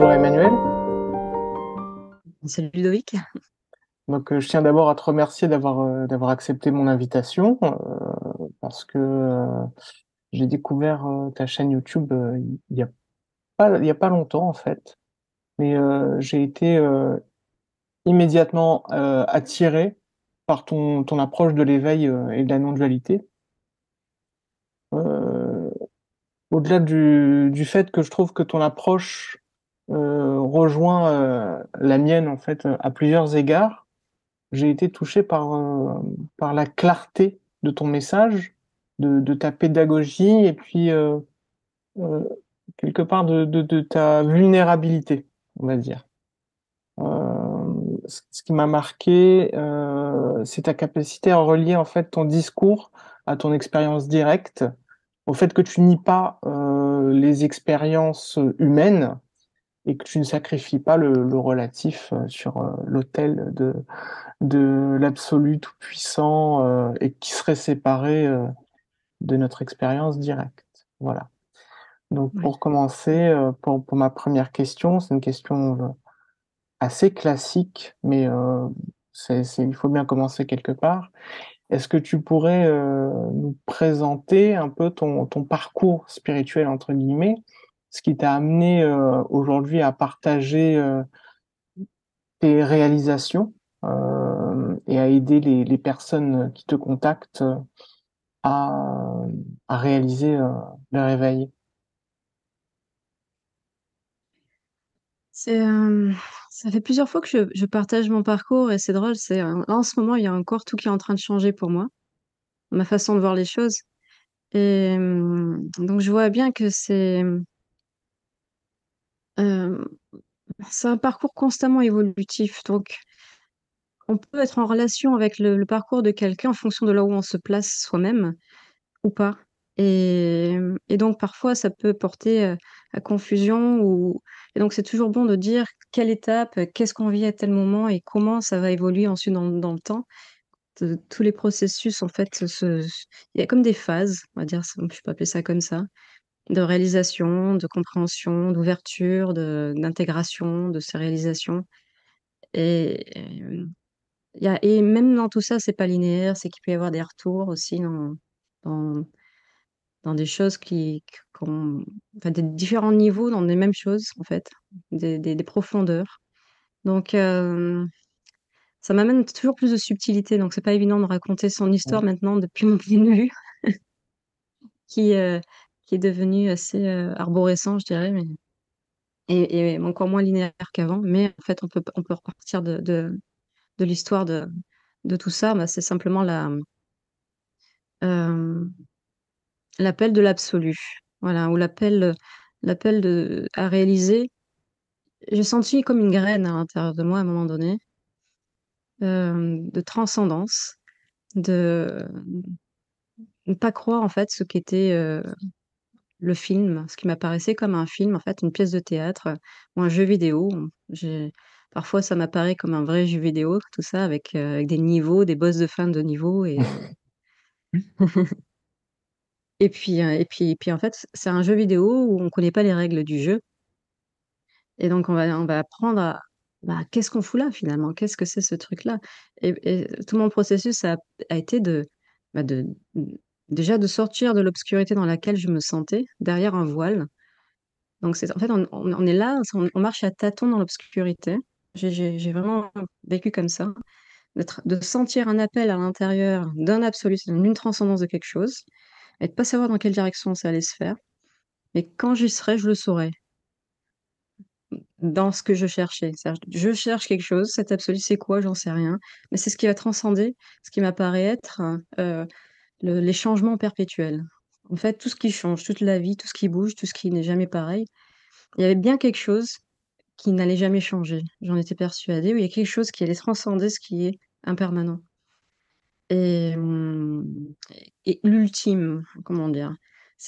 Bonjour Emmanuel. Salut Ludovic. Je tiens d'abord à te remercier d'avoir accepté mon invitation parce que j'ai découvert ta chaîne YouTube il y a pas longtemps en fait, mais j'ai été immédiatement attiré par ton approche de l'éveil et de la non-dualité. Euh, Au-delà du fait que je trouve que ton approche rejoint la mienne en fait à plusieurs égards. J'ai été touché par la clarté de ton message, de ta pédagogie et puis euh, quelque part de ta vulnérabilité, on va dire. Ce qui m'a marqué, c'est ta capacité à relier en fait ton discours à ton expérience directe, au fait que tu nies pas les expériences humaines et que tu ne sacrifies pas le relatif sur l'autel de l'absolu tout-puissant et qui serait séparé de notre expérience directe. Voilà. Donc Ouais. pour commencer, pour ma première question, c'est une question assez classique, mais il faut bien commencer quelque part. Est-ce que tu pourrais nous présenter un peu ton parcours spirituel, entre guillemets, ce qui t'a amené aujourd'hui à partager tes réalisations et à aider les personnes qui te contactent à, à réaliser le réveil. C'est, ça fait plusieurs fois que je partage mon parcours et c'est drôle, là en ce moment, il y a encore tout qui est en train de changer pour moi, ma façon de voir les choses. Et donc je vois bien que euh, c'est un parcours constamment évolutif. Donc on peut être en relation avec le parcours de quelqu'un en fonction de là où on se place soi-même ou pas. Et donc parfois ça peut porter à confusion et donc c'est toujours bon de dire quelle étape, qu'est-ce qu'on vit à tel moment et comment ça va évoluer ensuite dans le temps. Tous les processus en fait, il y a comme des phases, on va dire, je peux appeler ça comme ça, de réalisation, de compréhension, d'ouverture, d'intégration de ces réalisations. Et même dans tout ça, c'est pas linéaire, c'est qu'il peut y avoir des retours aussi dans dans des choses enfin, des différents niveaux dans les mêmes choses, en fait, des profondeurs. Donc, ça m'amène toujours plus de subtilité. Donc, c'est pas évident de raconter son histoire Oui. maintenant depuis mon point de vue, qui, euh, qui est devenu assez arborescent, je dirais, et encore moins linéaire qu'avant. Mais en fait, on peut repartir de l'histoire de tout ça. Bah, c'est simplement euh, l'appel de l'absolu. Voilà, ou l'appel à réaliser. J'ai senti comme une graine à l'intérieur de moi à un moment donné, de transcendance, de ne pas croire en fait ce qu'était le film, ce qui m'apparaissait comme un film, en fait, une pièce de théâtre ou un jeu vidéo. Parfois, ça m'apparaît comme un vrai jeu vidéo, tout ça, avec des niveaux, des boss de fin de niveau. Et puis, en fait, c'est un jeu vidéo où on ne connaît pas les règles du jeu. Et donc, on va apprendre à bah, qu'est-ce qu'on fout là finalement? Qu'est-ce que c'est ce truc-là? Et tout mon processus a été bah, déjà de sortir de l'obscurité dans laquelle je me sentais, derrière un voile. Donc, en fait, on est là, on marche à tâtons dans l'obscurité. J'ai vraiment vécu comme ça, de sentir un appel à l'intérieur d'un absolu, d'une transcendance de quelque chose, et de pas savoir dans quelle direction ça allait se faire. Mais quand j'y serai, je le saurai dans ce que je cherchais. C'est-à-dire, je cherche quelque chose, cet absolu, c'est quoi? J'en sais rien. Mais c'est ce qui va transcender, ce qui m'apparaît être les changements perpétuels. En fait, tout ce qui change, toute la vie, tout ce qui bouge, tout ce qui n'est jamais pareil. Il y avait bien quelque chose qui n'allait jamais changer. J'en étais persuadée. Oui, il y a quelque chose qui allait transcender ce qui est impermanent. Et, hum, et l'ultime, comment dire,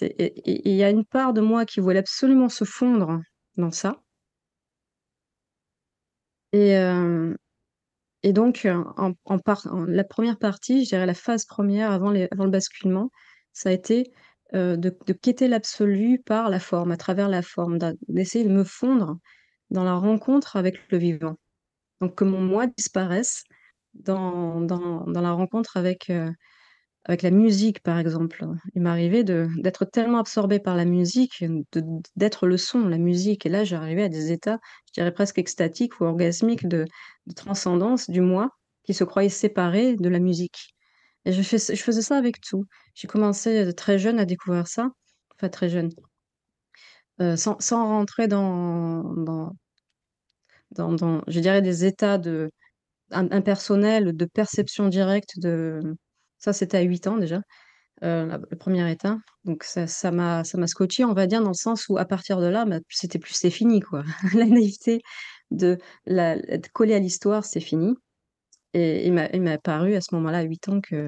et il y a une part de moi qui voulait absolument se fondre dans ça. Et, Et donc, la première partie, je dirais la phase première avant le basculement, ça a été de quitter l'absolu par la forme, à travers la forme, d'essayer de me fondre. dans la rencontre avec le vivant. Donc que mon moi disparaisse dans la rencontre avec la musique, par exemple. Il m'arrivait d'être tellement absorbée par la musique, d'être le son, la musique. Et là, j'arrivais à des états, je dirais presque extatiques ou orgasmiques de transcendance du moi qui se croyait séparé de la musique. Et je faisais ça avec tout. J'ai commencé très jeune à découvrir ça, enfin très jeune, sans rentrer je dirais, des états impersonnels, de perception directe ça c'était à 8 ans déjà, le premier état. Donc ça m'a scotché, on va dire, dans le sens où à partir de là, bah, c'est fini, quoi. La naïveté de être collé à l'histoire, c'est fini. Et il m'a paru à ce moment-là, à 8 ans, que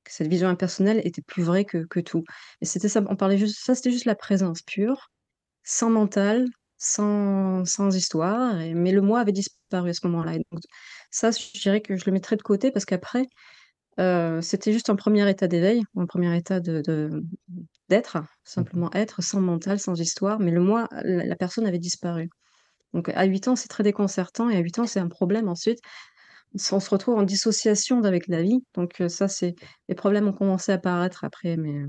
cette vision impersonnelle était plus vraie que tout. Et c'était ça, on parlait juste, ça c'était juste la présence pure, sans mental, sans histoire, mais le moi avait disparu à ce moment-là. Et donc, ça, je dirais que je le mettrais de côté parce qu'après, c'était juste un premier état d'éveil, un premier état d'être, simplement être, sans mental, sans histoire, mais le moi, la personne avait disparu. Donc à 8 ans, c'est très déconcertant et à 8 ans, c'est un problème ensuite. On se retrouve en dissociation avec la vie. Donc ça, c'est les problèmes ont commencé à apparaître après, mais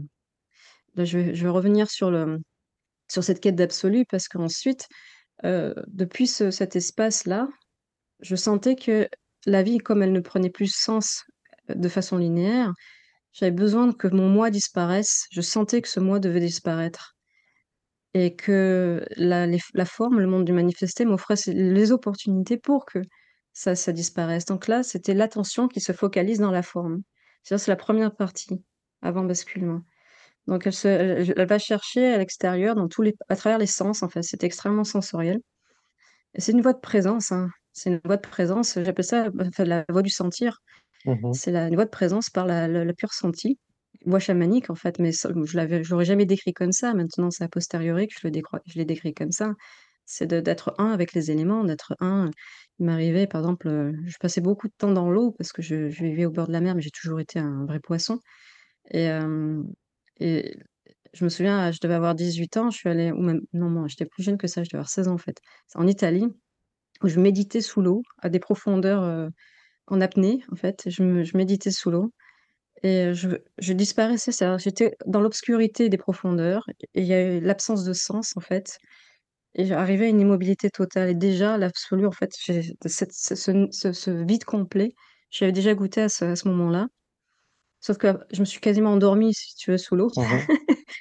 là, je vais revenir sur cette quête d'absolu parce qu'ensuite, depuis cet espace-là, je sentais que la vie, comme elle ne prenait plus sens de façon linéaire, j'avais besoin que mon moi disparaisse. Je sentais que ce moi devait disparaître et que la forme, le monde du manifesté m'offrait les opportunités pour que ça disparaisse. Donc là, c'était l'attention qui se focalise dans la forme. C'est la première partie avant basculement. Donc elle va chercher à l'extérieur, à travers les sens, en fait. C'est extrêmement sensoriel. Et c'est une voie de présence, hein. C'est une voie de présence. J'appelle ça, enfin, la voie du sentir. Mhm. C'est une voie de présence par la pure sentie, voie chamanique en fait, mais ça, je l'aurais jamais décrit comme ça. Maintenant, c'est a posteriori que je l'ai décrit comme ça. C'est d'être un avec les éléments, d'être un. Il m'arrivait, par exemple, je passais beaucoup de temps dans l'eau parce que je vivais au bord de la mer, mais j'ai toujours été un vrai poisson. Et, et je me souviens, je devais avoir 18 ans, je suis allée, ou même, non, moi, j'étais plus jeune que ça, je devais avoir 16 ans en fait. C'est en Italie, où je méditais sous l'eau, à des profondeurs en apnée, en fait. Je méditais sous l'eau. Et je disparaissais, c'est-à-dire j'étais dans l'obscurité des profondeurs et il y a eu l'absence de sens, en fait, et j'arrivais à une immobilité totale et déjà l'absolu, en fait, j'ai ce vide complet, j'y avais déjà goûté à ce moment-là, sauf que je me suis quasiment endormie, si tu veux, sous l'eau.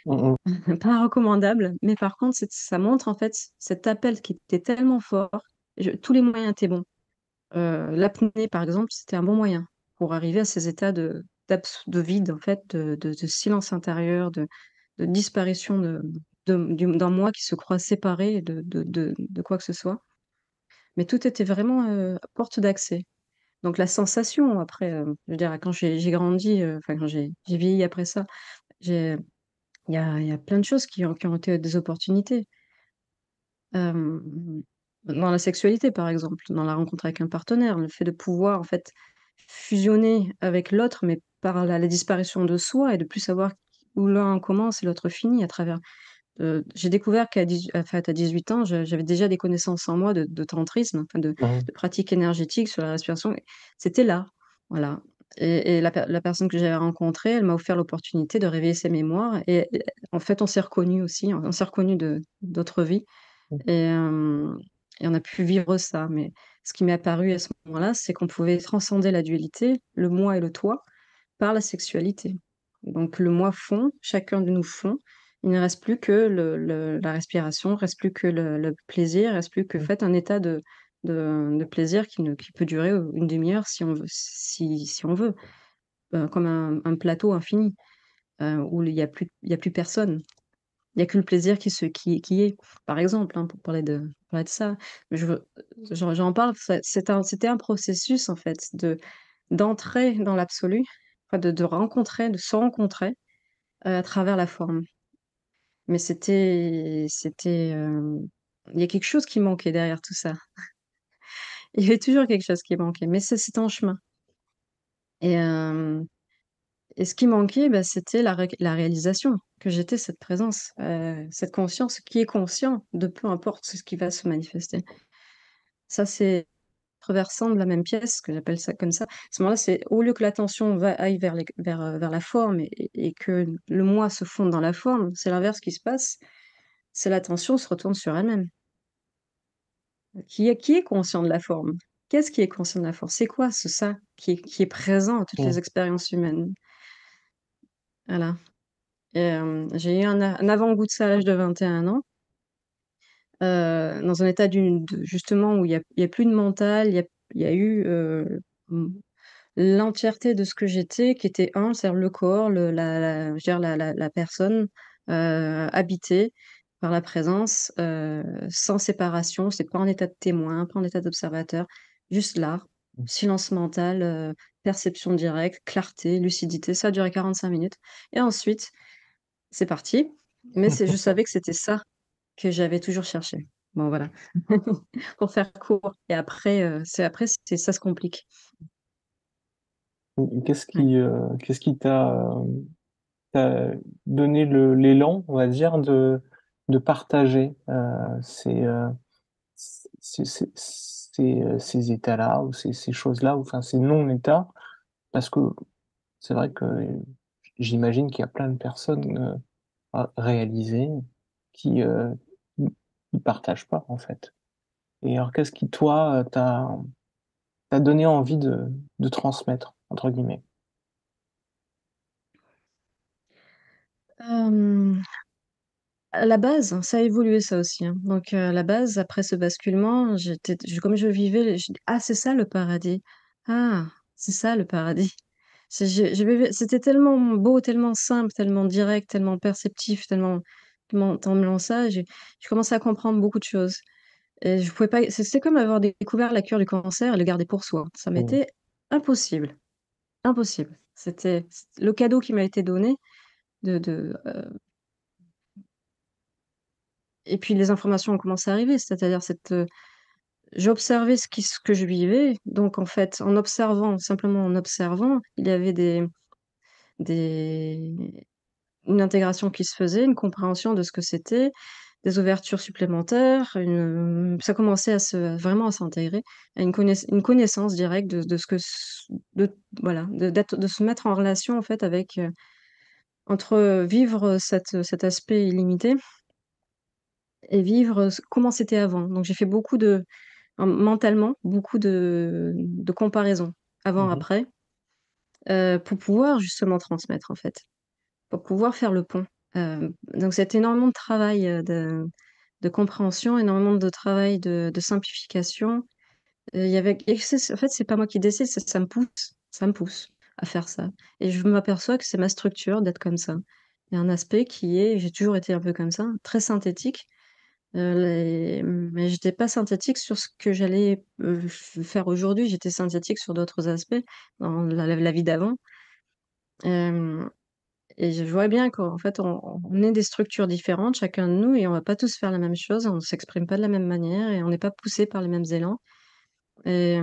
Mhm. Mhm. Pas recommandable, mais par contre, ça montre, en fait, cet appel qui était tellement fort, tous les moyens étaient bons. L'apnée, par exemple, c'était un bon moyen pour arriver à ces états de vide, en fait, de silence intérieur, de disparition d'un moi qui se croit séparé de quoi que ce soit. Mais tout était vraiment porte d'accès. Donc la sensation, après, je veux dire, quand j'ai grandi, enfin quand j'ai vieilli après ça, j'ai, il y a plein de choses qui ont été des opportunités. Euh, Dans la sexualité, par exemple, dans la rencontre avec un partenaire, le fait de pouvoir en fait fusionner avec l'autre, mais par la disparition de soi et de plus savoir où l'un commence et l'autre finit à travers. J'ai découvert enfin, à 18 ans, j'avais déjà des connaissances en moi de tantrisme, enfin Mhm. de pratiques énergétiques sur la respiration. C'était là, voilà. Et la personne que j'avais rencontrée, elle m'a offert l'opportunité de réveiller ses mémoires. Et en fait, on s'est reconnus aussi, on s'est reconnus d'autres vies. Et, et on a pu vivre ça. Mais ce qui m'est apparu à ce moment-là, c'est qu'on pouvait transcender la dualité, le moi et le toi, par la sexualité. Donc le moi fond, chacun de nous fond. Il ne reste plus que la respiration, il ne reste plus que le plaisir, il ne reste plus que fait un état de plaisir qui peut durer une demi-heure si on veut, si on veut, comme un plateau infini où il y a plus personne. Il y a que le plaisir qui est, par exemple, hein, pour parler de ça. Mais j'en parle, c'était un processus, en fait, d'entrer dans l'absolu, enfin, de rencontrer, de se rencontrer à travers la forme. Mais il y a quelque chose qui manquait derrière tout ça. Il y avait toujours quelque chose qui manquait, mais c'est en chemin. Et, ce qui manquait, bah, c'était la réalisation, que j'étais cette présence, cette conscience qui est conscient de peu importe ce qui va se manifester. Ça, c'est versant de la même pièce, que j'appelle ça comme ça. À ce moment-là, c'est au lieu que l'attention aille vers la forme et que le moi se fonde dans la forme, c'est l'inverse qui se passe. C'est l'attention se retourne sur elle-même. Qui est conscient de la forme? Qu'est-ce qui est conscient de la forme? C'est quoi ce ça qui est présent à toutes Mm. les expériences humaines? Voilà. Et j'ai eu un avant-goût de ça à l'âge de 21 ans, dans un état justement où il y a plus de mental, il y a eu l'entièreté de ce que j'étais, qui était un, c'est-à-dire le corps, je veux dire la personne habitée par la présence, sans séparation. C'est pas en état de témoin, pas en état d'observateur, juste là, silence mental, perception directe, clarté, lucidité. Ça a duré 45 minutes. Et ensuite, c'est parti. Mais je savais que c'était ça que j'avais toujours cherché. Bon, voilà. Pour faire court. Et ça se complique. Ouais. Qu'est-ce qui t'a donné l'élan, on va dire, de partager ces états-là ou ces choses-là, ou enfin ces non-états, parce que c'est vrai que j'imagine qu'il y a plein de personnes réalisées qui qui partagent pas en fait. Et alors qu'est-ce qui toi t'a donné envie de transmettre entre guillemets? Euh, À la base, ça a évolué ça aussi, hein. Donc, à la base, après ce basculement, comme je vivais, ah, c'est ça le paradis. Ah, c'est ça le paradis. C'était tellement beau, tellement simple, tellement direct, tellement perceptif, tellement ça. J'ai commencé à comprendre beaucoup de choses. Et je pouvais pas, c'est comme avoir découvert la cure du cancer et le garder pour soi. Ça Mmh. m'était impossible. Impossible. C'était le cadeau qui m'a été donné et puis les informations ont commencé à arriver, c'est-à-dire j'observais ce que je vivais, donc en fait, simplement en observant, il y avait des une intégration qui se faisait, une compréhension de ce que c'était, des ouvertures supplémentaires, ça commençait vraiment à s'intégrer, à une connaissance directe de ce que c de voilà, de se mettre en relation en fait avec, entre vivre cet aspect illimité et vivre comment c'était avant. Donc j'ai fait mentalement, beaucoup de comparaisons Mmh. avant-après, pour pouvoir justement transmettre, en fait, pour pouvoir faire le pont. Donc c'était énormément de travail, de compréhension, énormément de travail de simplification. En fait, c'est pas moi qui décide, ça me pousse à faire ça et je m'aperçois que c'est ma structure d'être comme ça. Il y a un aspect j'ai toujours été un peu comme ça, très synthétique. Mais j'étais pas synthétique sur ce que j'allais, faire aujourd'hui, j'étais synthétique sur d'autres aspects dans la vie d'avant. Hem Et je vois bien qu'en fait, on est des structures différentes, chacun de nous, et on va pas tous faire la même chose, on s'exprime pas de la même manière et on n'est pas poussé par les mêmes élans. Et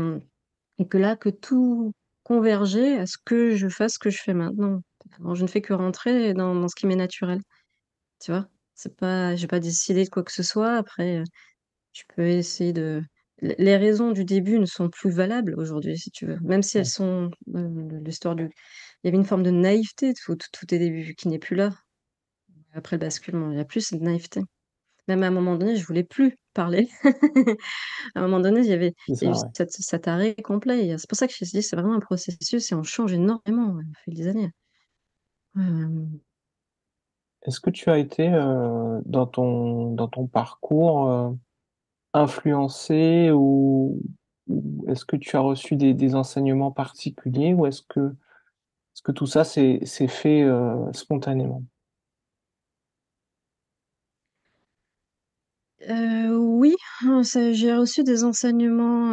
et que tout convergeait à ce que je fasse ce que je fais maintenant. Alors je ne fais que rentrer dans ce qui m'est naturel, tu vois? C'est pas J'ai pas décidé de quoi que ce soit. Après, tu peux essayer les raisons du début ne sont plus valables aujourd'hui, si tu veux. Même si elles Ouais. sont, l'histoire du il y avait une forme de naïveté tout est début qui n'est plus là. Après le basculement, il y a plus cette naïveté. Même à un moment donné, je voulais plus parler. À un moment donné, C'est il y a eu ça, ouais. cet arrêt complet et c'est pour ça que je me suis dit: «C'est vraiment un processus et on change énormément, ouais, au fil des années». Hem, Est-ce que tu as été, dans ton parcours, influencé ou est-ce que tu as reçu des enseignements particuliers ou est-ce que tout ça s'est fait, spontanément? oui, j'ai reçu des enseignements,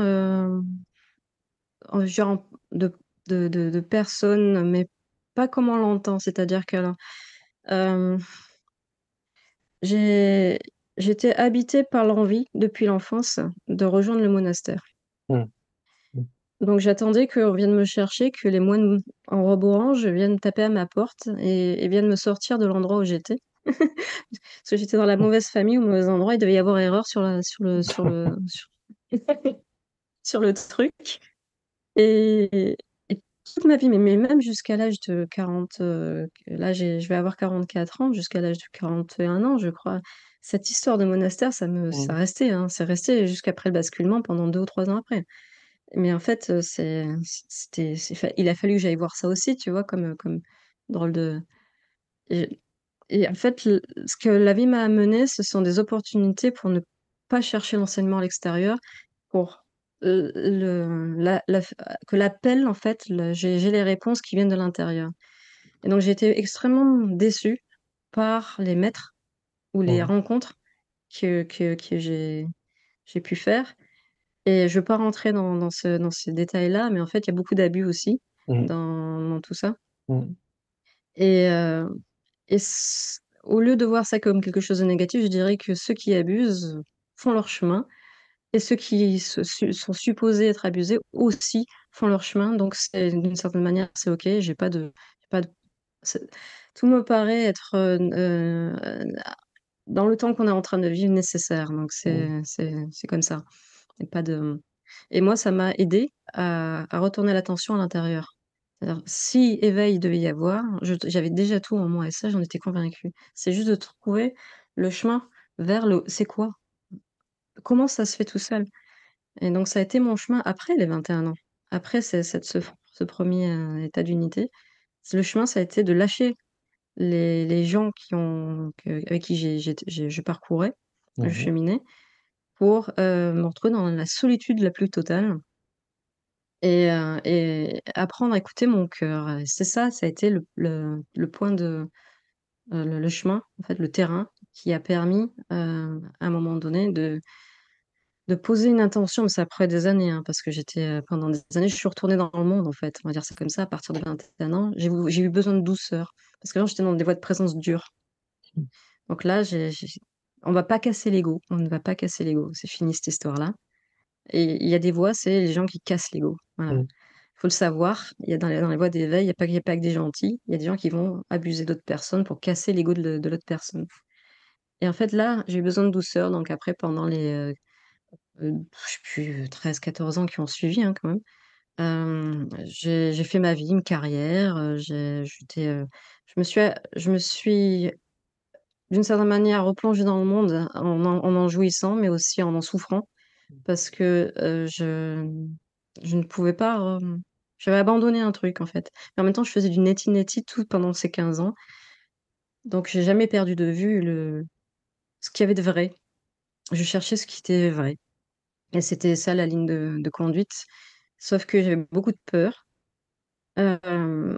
genre de personnes, mais pas comme on l'entend. C'est-à-dire que, hem, j'ai j'étais habitée par l'envie, depuis l'enfance, de rejoindre le monastère. Mmh. Mmh. Donc j'attendais qu'on vienne me chercher, que les moines en robe orange viennent taper à ma porte et viennent me sortir de l'endroit où j'étais. Parce que j'étais dans la mauvaise famille, au mauvais endroit, il devait y avoir erreur sur sur le truc. Et toute ma vie, mais même jusqu'à l'âge de 40, là je vais avoir 44 ans, jusqu'à l'âge de 41 ans, je crois. Cette histoire de monastère, ça Mm. restait, hein, c'est resté jusqu'après le basculement pendant 2 ou 3 ans après. Mais en fait, il a fallu que j'aille voir ça aussi, tu vois, comme drôle de. Et, et en fait, ce que la vie m'a amené, ce sont des opportunités pour ne pas chercher l'enseignement à l'extérieur, pour que l'appel, en fait, j'ai les réponses qui viennent de l'intérieur. Et donc, j'ai été extrêmement déçue par les maîtres ou les Mm. rencontres que j'ai pu faire. Et je ne veux pas rentrer dans ces détails-là, mais en fait, il y a beaucoup d'abus aussi Mm. dans tout ça. Mm. Et, au lieu de voir ça comme quelque chose de négatif, je dirais que ceux qui abusent font leur chemin et ceux qui sont supposés être abusés aussi font leur chemin. Donc, d'une certaine manière, c'est OK. J'ai pas de- c'est- Tout me paraît être dans le temps qu'on est en train de vivre nécessaire. Donc, Mm. c'est comme ça. Et pas de... Et moi, ça m'a aidé à retourner l'attention à l'intérieur. C'est-à-dire, si éveil il devait y avoir, j'avais déjà tout en moi et ça, j'en étais convaincue. C'est juste de trouver le chemin vers le c'est quoi? Comment ça se fait tout seul? Et donc, ça a été mon chemin après les 21 ans. Après ce premier état d'unité. Le chemin, ça a été de lâcher les gens avec qui je parcourais, je Mhm. cheminais, pour me retrouver dans la solitude la plus totale et apprendre à écouter mon cœur. Et c'est ça, ça a été le point le chemin, en fait, le terrain qui a permis, à un moment donné, de poser une intention, mais c'est après des années, hein, parce que pendant des années, je suis retournée dans le monde, en fait. On va dire ça comme ça, à partir de 21 ans, j'ai eu besoin de douceur. Parce que là, j'étais dans des voies de présence dures. Donc là, on va pas casser l'ego. On ne va pas casser l'ego. C'est fini cette histoire-là. Et il y a des voies, c'est les gens qui cassent l'ego. Voilà. Mm. Faut le savoir. Il y a dans les voies d'éveil, il y a pas que des gentils. Il y a des gens qui vont abuser d'autres personnes pour casser l'ego de l'autre personne. Et en fait, là, j'ai eu besoin de douceur. Donc après, pendant je sais plus, 13, 14 ans qui ont suivi, hein, quand même, j'ai fait ma vie, une carrière. Je me suis, d'une certaine manière, replongée dans le monde en jouissant, mais aussi en souffrant parce que je ne pouvais pas. J'avais abandonné un truc en fait. Mais en même temps, je faisais du neti-neti tout pendant ces 15 ans. Donc, j'ai jamais perdu de vue ce qu'il y avait de vrai. Je cherchais ce qui était vrai. Et c'était ça la ligne de conduite. Sauf que j'avais beaucoup de peur, euh,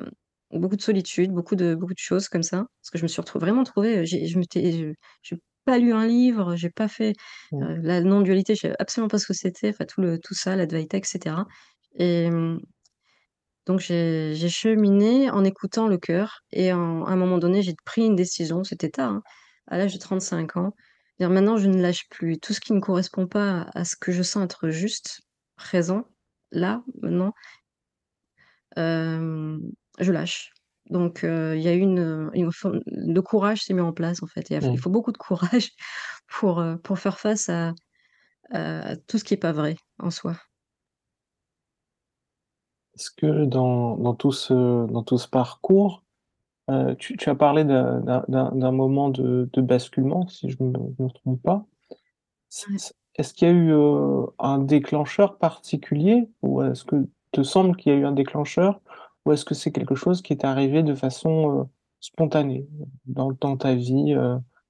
beaucoup de solitude, beaucoup de choses comme ça. Parce que je me suis vraiment trouvée. J'ai pas lu un livre, j'ai pas fait Mm. la non-dualité, je savais absolument pas ce que c'était, enfin tout ça, l'Advaita, etc. Et donc j'ai cheminé en écoutant le cœur et à un moment donné, j'ai pris une décision, c'était tard, hein, à l'âge de 35 ans. Dire maintenant, je ne lâche plus. Tout ce qui ne correspond pas à ce que je sens être juste, présent, là, maintenant, euh, je lâche. Donc il y a eu le courage s'est mis en place en fait. Il Mm. faut beaucoup de courage pour faire face à tout ce qui n'est pas vrai en soi. Est-ce que dans tout ce parcours, tu as parlé d'un moment de basculement, si je ne me trompe pas. Ouais. Est-ce qu'il y a eu un déclencheur particulier, ou est-ce que te semble qu'il y a eu un déclencheur, ou est-ce que c'est quelque chose qui est arrivé de façon spontanée dans ta vie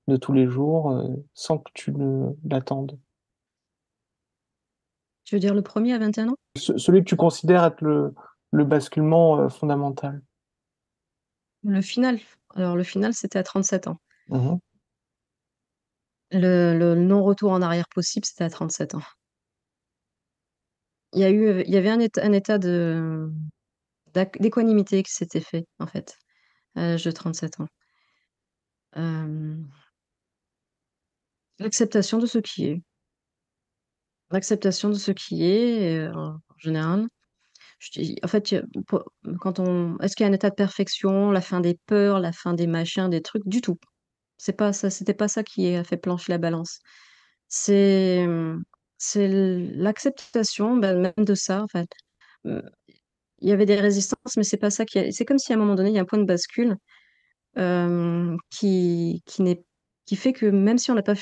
de tous les jours, sans que tu ne l'attendes? Tu veux dire le premier à 21 ans? Celui que tu considères être le basculement fondamental. Le final. Alors le final, c'était à 37 ans. Mhm. Le non-retour en arrière possible, c'était à 37 ans. Il y avait un état d'équanimité qui s'était fait, en fait, à l'âge de 37 ans. Euh, L'acceptation de ce qui est. L'acceptation de ce qui est, en général. En fait, est-ce qu'il y a un état de perfection, la fin des peurs, la fin des machins, des trucs? Du tout. C'est pas ça, c'était pas ça qui a fait plancher la balance. C'est, c'est l'acceptation, ben, même de ça, en fait. Euh, Il y avait des résistances, mais c'est pas ça c'est comme si à un moment donné, il y a un point de bascule qui fait que même si on n'a pas,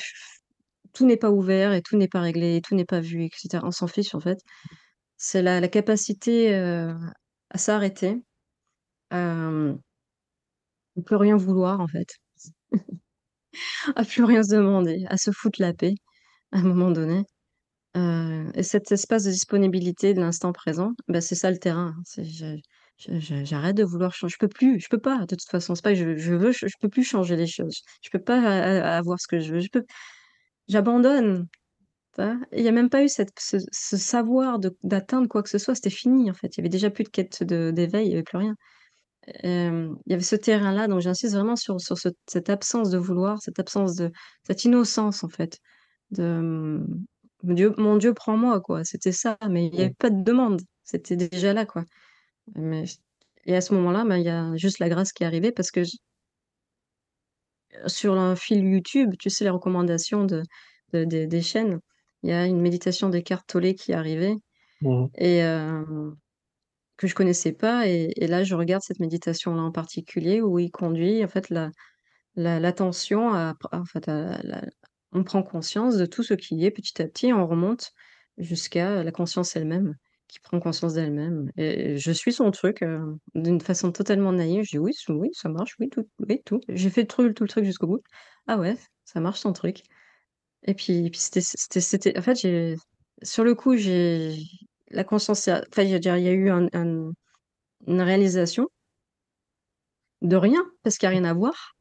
tout n'est pas ouvert et tout n'est pas réglé, et tout n'est pas vu, etc., on s'en fiche, en fait. C'est la capacité à s'arrêter, à ne plus rien vouloir, en fait, à plus rien se demander, à se foutre la paix à un moment donné. Et cet espace de disponibilité de l'instant présent, bah, c'est ça le terrain. J'arrête de vouloir changer. Je peux pas, de toute façon. C'est pas que je veux, je peux plus changer les choses. Je peux pas avoir ce que je veux. J'abandonne. Tu vois. Il y a même pas eu ce savoir d'atteindre quoi que ce soit. C'était fini, en fait. Il y avait déjà plus de quête d'éveil, il y avait plus rien. Il y avait ce terrain-là, donc j'insiste vraiment sur cette absence de vouloir, cette innocence, en fait, de mon Dieu, prends-moi, quoi. C'était ça, mais il n'y avait Mm. pas de demande. C'était déjà là, quoi. Mais, et à ce moment-là, bah, il y a juste la grâce qui est arrivée parce que sur un fil YouTube, tu sais, les recommandations des chaînes, il y a une méditation d'Eckhart Tolle qui est arrivée Mm. et que je connaissais pas. Et là, je regarde cette méditation-là en particulier où il conduit, en fait, l'attention en fait, on prend conscience de tout ce qui est petit à petit, on remonte jusqu'à la conscience elle-même, qui prend conscience d'elle-même. Et je suis son truc d'une façon totalement naïve. Je dis oui, oui, ça marche, oui, tout, oui, tout. J'ai fait tout le truc jusqu'au bout. Ah ouais, ça marche son truc. Et puis en fait, sur le coup, j'ai la conscience, enfin, je veux dire, il y a eu une réalisation de rien, parce qu'il n'y a rien à voir,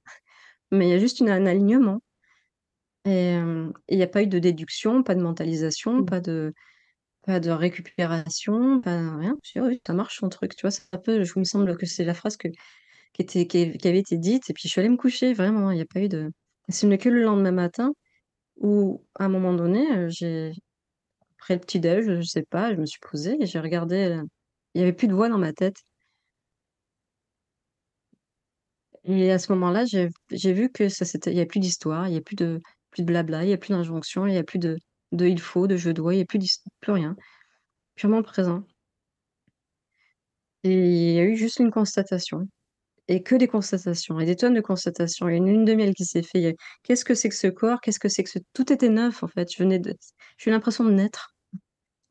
mais il y a juste un alignement. Et il n'y a pas eu de déduction, pas de mentalisation, pas de récupération, pas rien. Je dis: «Oh oui, ça marche son truc», tu vois? C'est un peu je il me semble que c'est la phrase qui avait été dite et puis je suis allée me coucher, vraiment, il n'y a pas eu de c'est venu que le lendemain matin où, à un moment donné, après le petit déj, je sais pas, je me suis posée et j'ai regardé, il y avait plus de voix dans ma tête et à ce moment-là, j'ai vu que ça s'était il y a plus d'histoire, il y a plus de blabla, il y a plus d'injonction, il y a plus de «il faut», de «je dois», il y a plus rien. Purement présent et il y a eu juste une constatation et que des constatations et des tonnes de constatations. Il y a une lune de miel qui s'est fait. Qu'est-ce que c'est que ce corps? Qu'est-ce que c'est que ce tout était neuf en fait. J'ai eu l'impression de naître,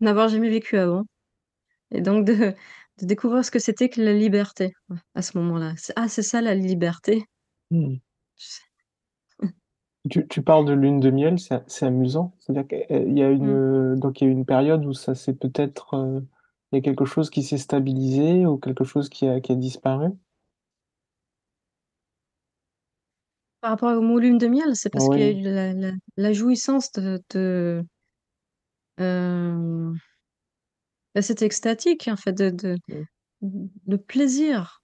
n'avoir jamais vécu avant et donc de découvrir ce que c'était que la liberté, ouais, à ce moment-là. C'est ça la liberté. Mm. Je sais Tu parles de lune de miel, c'est amusant. C'est-à-dire qu'il y a mmh. donc il y a eu une période où ça s'est peut-être, il y a quelque chose qui s'est stabilisé ou quelque chose qui a disparu. Par rapport au mot lune de miel, c'est parce qu'il y a Oui. eu la jouissance hem, bah, c'était extatique en fait Mm. le plaisir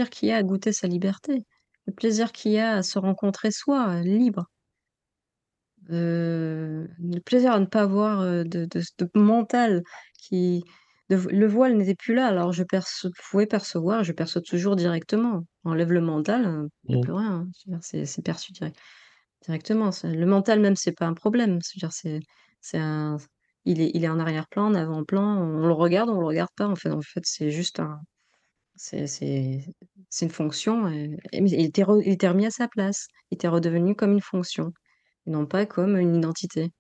qu'il y a à goûter sa liberté, le plaisir qu'il y a à se rencontrer soi, libre, le plaisir à ne pas avoir, de mental qui le voile n'était plus là, alors pouvais percevoir, je perçois toujours directement. Enlève le mental, il y a Mm. plus rien, hein. Je veux dire c'est perçu directement. Le mental même, c'est pas un problème, c'est-à-dire c'est un il est en arrière-plan, en avant-plan, on le regarde pas en fait, c'est juste un c'est c'est c'est une fonction mais il était remis à sa place. Il était redevenu comme une fonction et non pas comme une identité.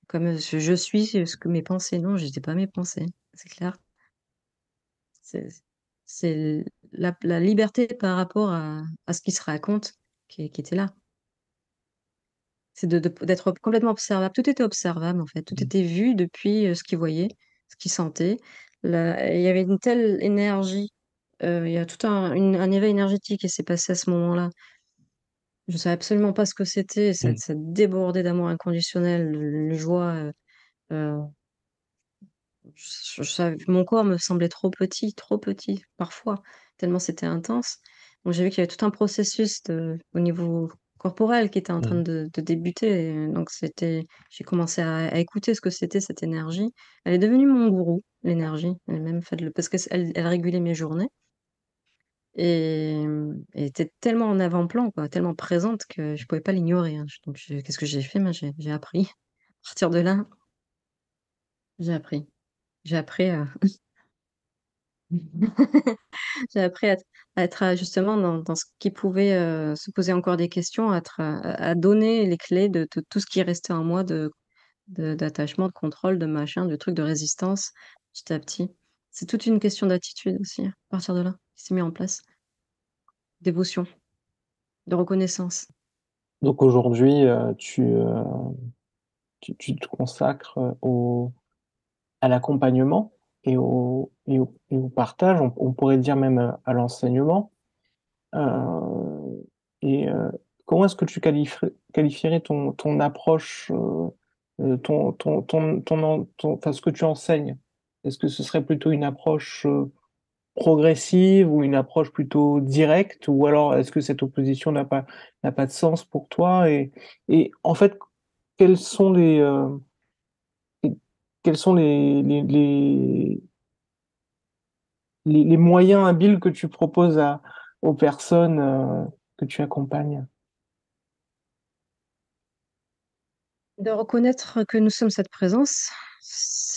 Comme, je suis ce que mes pensées. Non, j'étais pas mes pensées, c'est clair. C'est c'est la liberté par rapport à ce qui se raconte qui était là. C'est d'être complètement observable. Tout était observable, en fait. Tout Mm. était vu depuis, ce qu'il voyait, ce qu'il sentait. Il y avait une telle énergie, il y a tout un éveil énergétique qui s'est passé à ce moment-là. Je savais absolument pas ce que c'était, Mm. ça débordait d'amour inconditionnel, de joie, heu, je savais mon corps me semblait trop petit, parfois, tellement c'était intense. Donc j'ai vu qu'il y avait tout un processus au niveau corporel qui était en train Mm. de débuter et donc j'ai commencé à écouter ce que c'était cette énergie. Elle est devenue mon gourou, l'énergie, elle-même, en fait, parce qu'elle régulait mes journées et elle était tellement en avant-plan, quoi, tellement présente que je pouvais pas l'ignorer, hein. Donc qu'est-ce que j'ai fait? Moi, j'ai appris à partir de là. J'ai appris. J'ai appris à... J'ai appris à être justement dans ce qui pouvait se poser encore des questions, à donner les clés de tout ce qui restait en moi d'attachement, de contrôle, de machin, de trucs, de résistance, petit à petit. C'est toute une question d'attitude aussi, à partir de là, qui s'est mis en place. Dévotion, de reconnaissance. Donc aujourd'hui, tu te consacres à l'accompagnement et au partage, on pourrait dire même à l'enseignement. Euh, et comment est-ce que tu qualifierais ton approche, enfin, ce que tu enseignes? Est-ce que ce serait plutôt une approche progressive ou une approche plutôt directe, ou alors est-ce que cette opposition n'a pas de sens pour toi? Et en fait, quels sont quels sont les moyens habiles que tu proposes aux personnes que tu accompagnes? De reconnaître que nous sommes cette présence,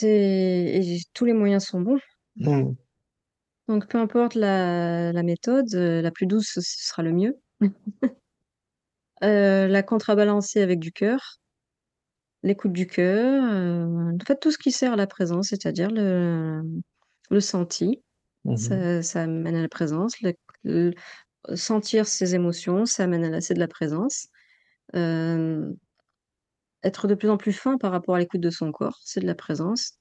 et tous les moyens sont bons. Mm, Donc peu importe la méthode, la plus douce, ce sera le mieux. La contrebalancer avec du cœur, l'écoute du cœur, en fait tout ce qui sert à la présence, c'est-à-dire le senti, mhm, ça mène à la présence, le sentir ses émotions, ça mène à la c'est de la présence. Hem, Être de plus en plus fin par rapport à l'écoute de son corps, c'est de la présence.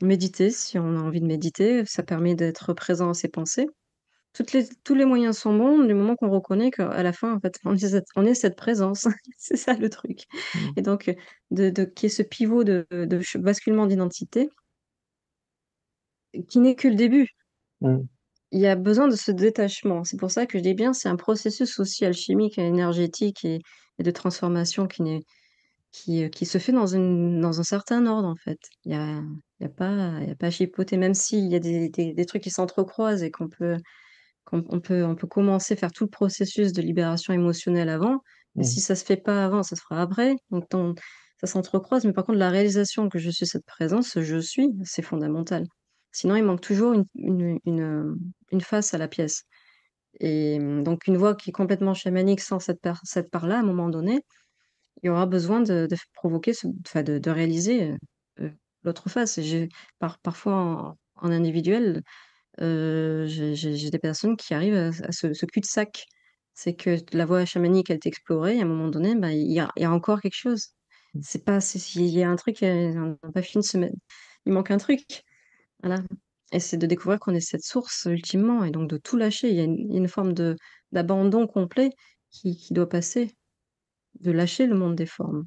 Méditer, si on a envie de méditer, ça permet d'être présent à ses pensées. Tous les moyens sont bons du moment qu'on reconnaît qu'à la fin, en fait, on est cette présence. C'est ça le truc. mm, Et donc, de qu'il y ait ce pivot de basculement d'identité qui n'est que le début. mm, Il y a besoin de ce détachement. C'est pour ça que je dis bien, c'est un processus aussi alchimique et énergétique et de transformation qui se fait dans un certain ordre, en fait. Il y a pas à chipoter, même s'il y a des trucs qui s'entrecroisent et on peut commencer, faire tout le processus de libération émotionnelle avant, mais mm, si ça se fait pas avant, ça se fera après. Donc ça s'entrecroise, mais par contre la réalisation que je suis cette présence, ce je suis, c'est fondamental. Sinon il manque toujours une face à la pièce et donc une voix qui est complètement chamanique sans cette part-là, à un moment donné, il y aura besoin de provoquer enfin de réaliser, l'autre face et parfois en individuel. J'ai des personnes qui arrivent à ce cul-de-sac. C'est que la voie chamanique, elle est explorée et à un moment donné, bah, il y a encore quelque chose. C'est pas c'est il y a un truc, on n'a pas fini de se mettre il manque un truc, voilà et c'est de découvrir qu'on est cette source ultimement et donc de tout lâcher. Il y a une forme d'abandon complet qui doit passer, de lâcher le monde des formes.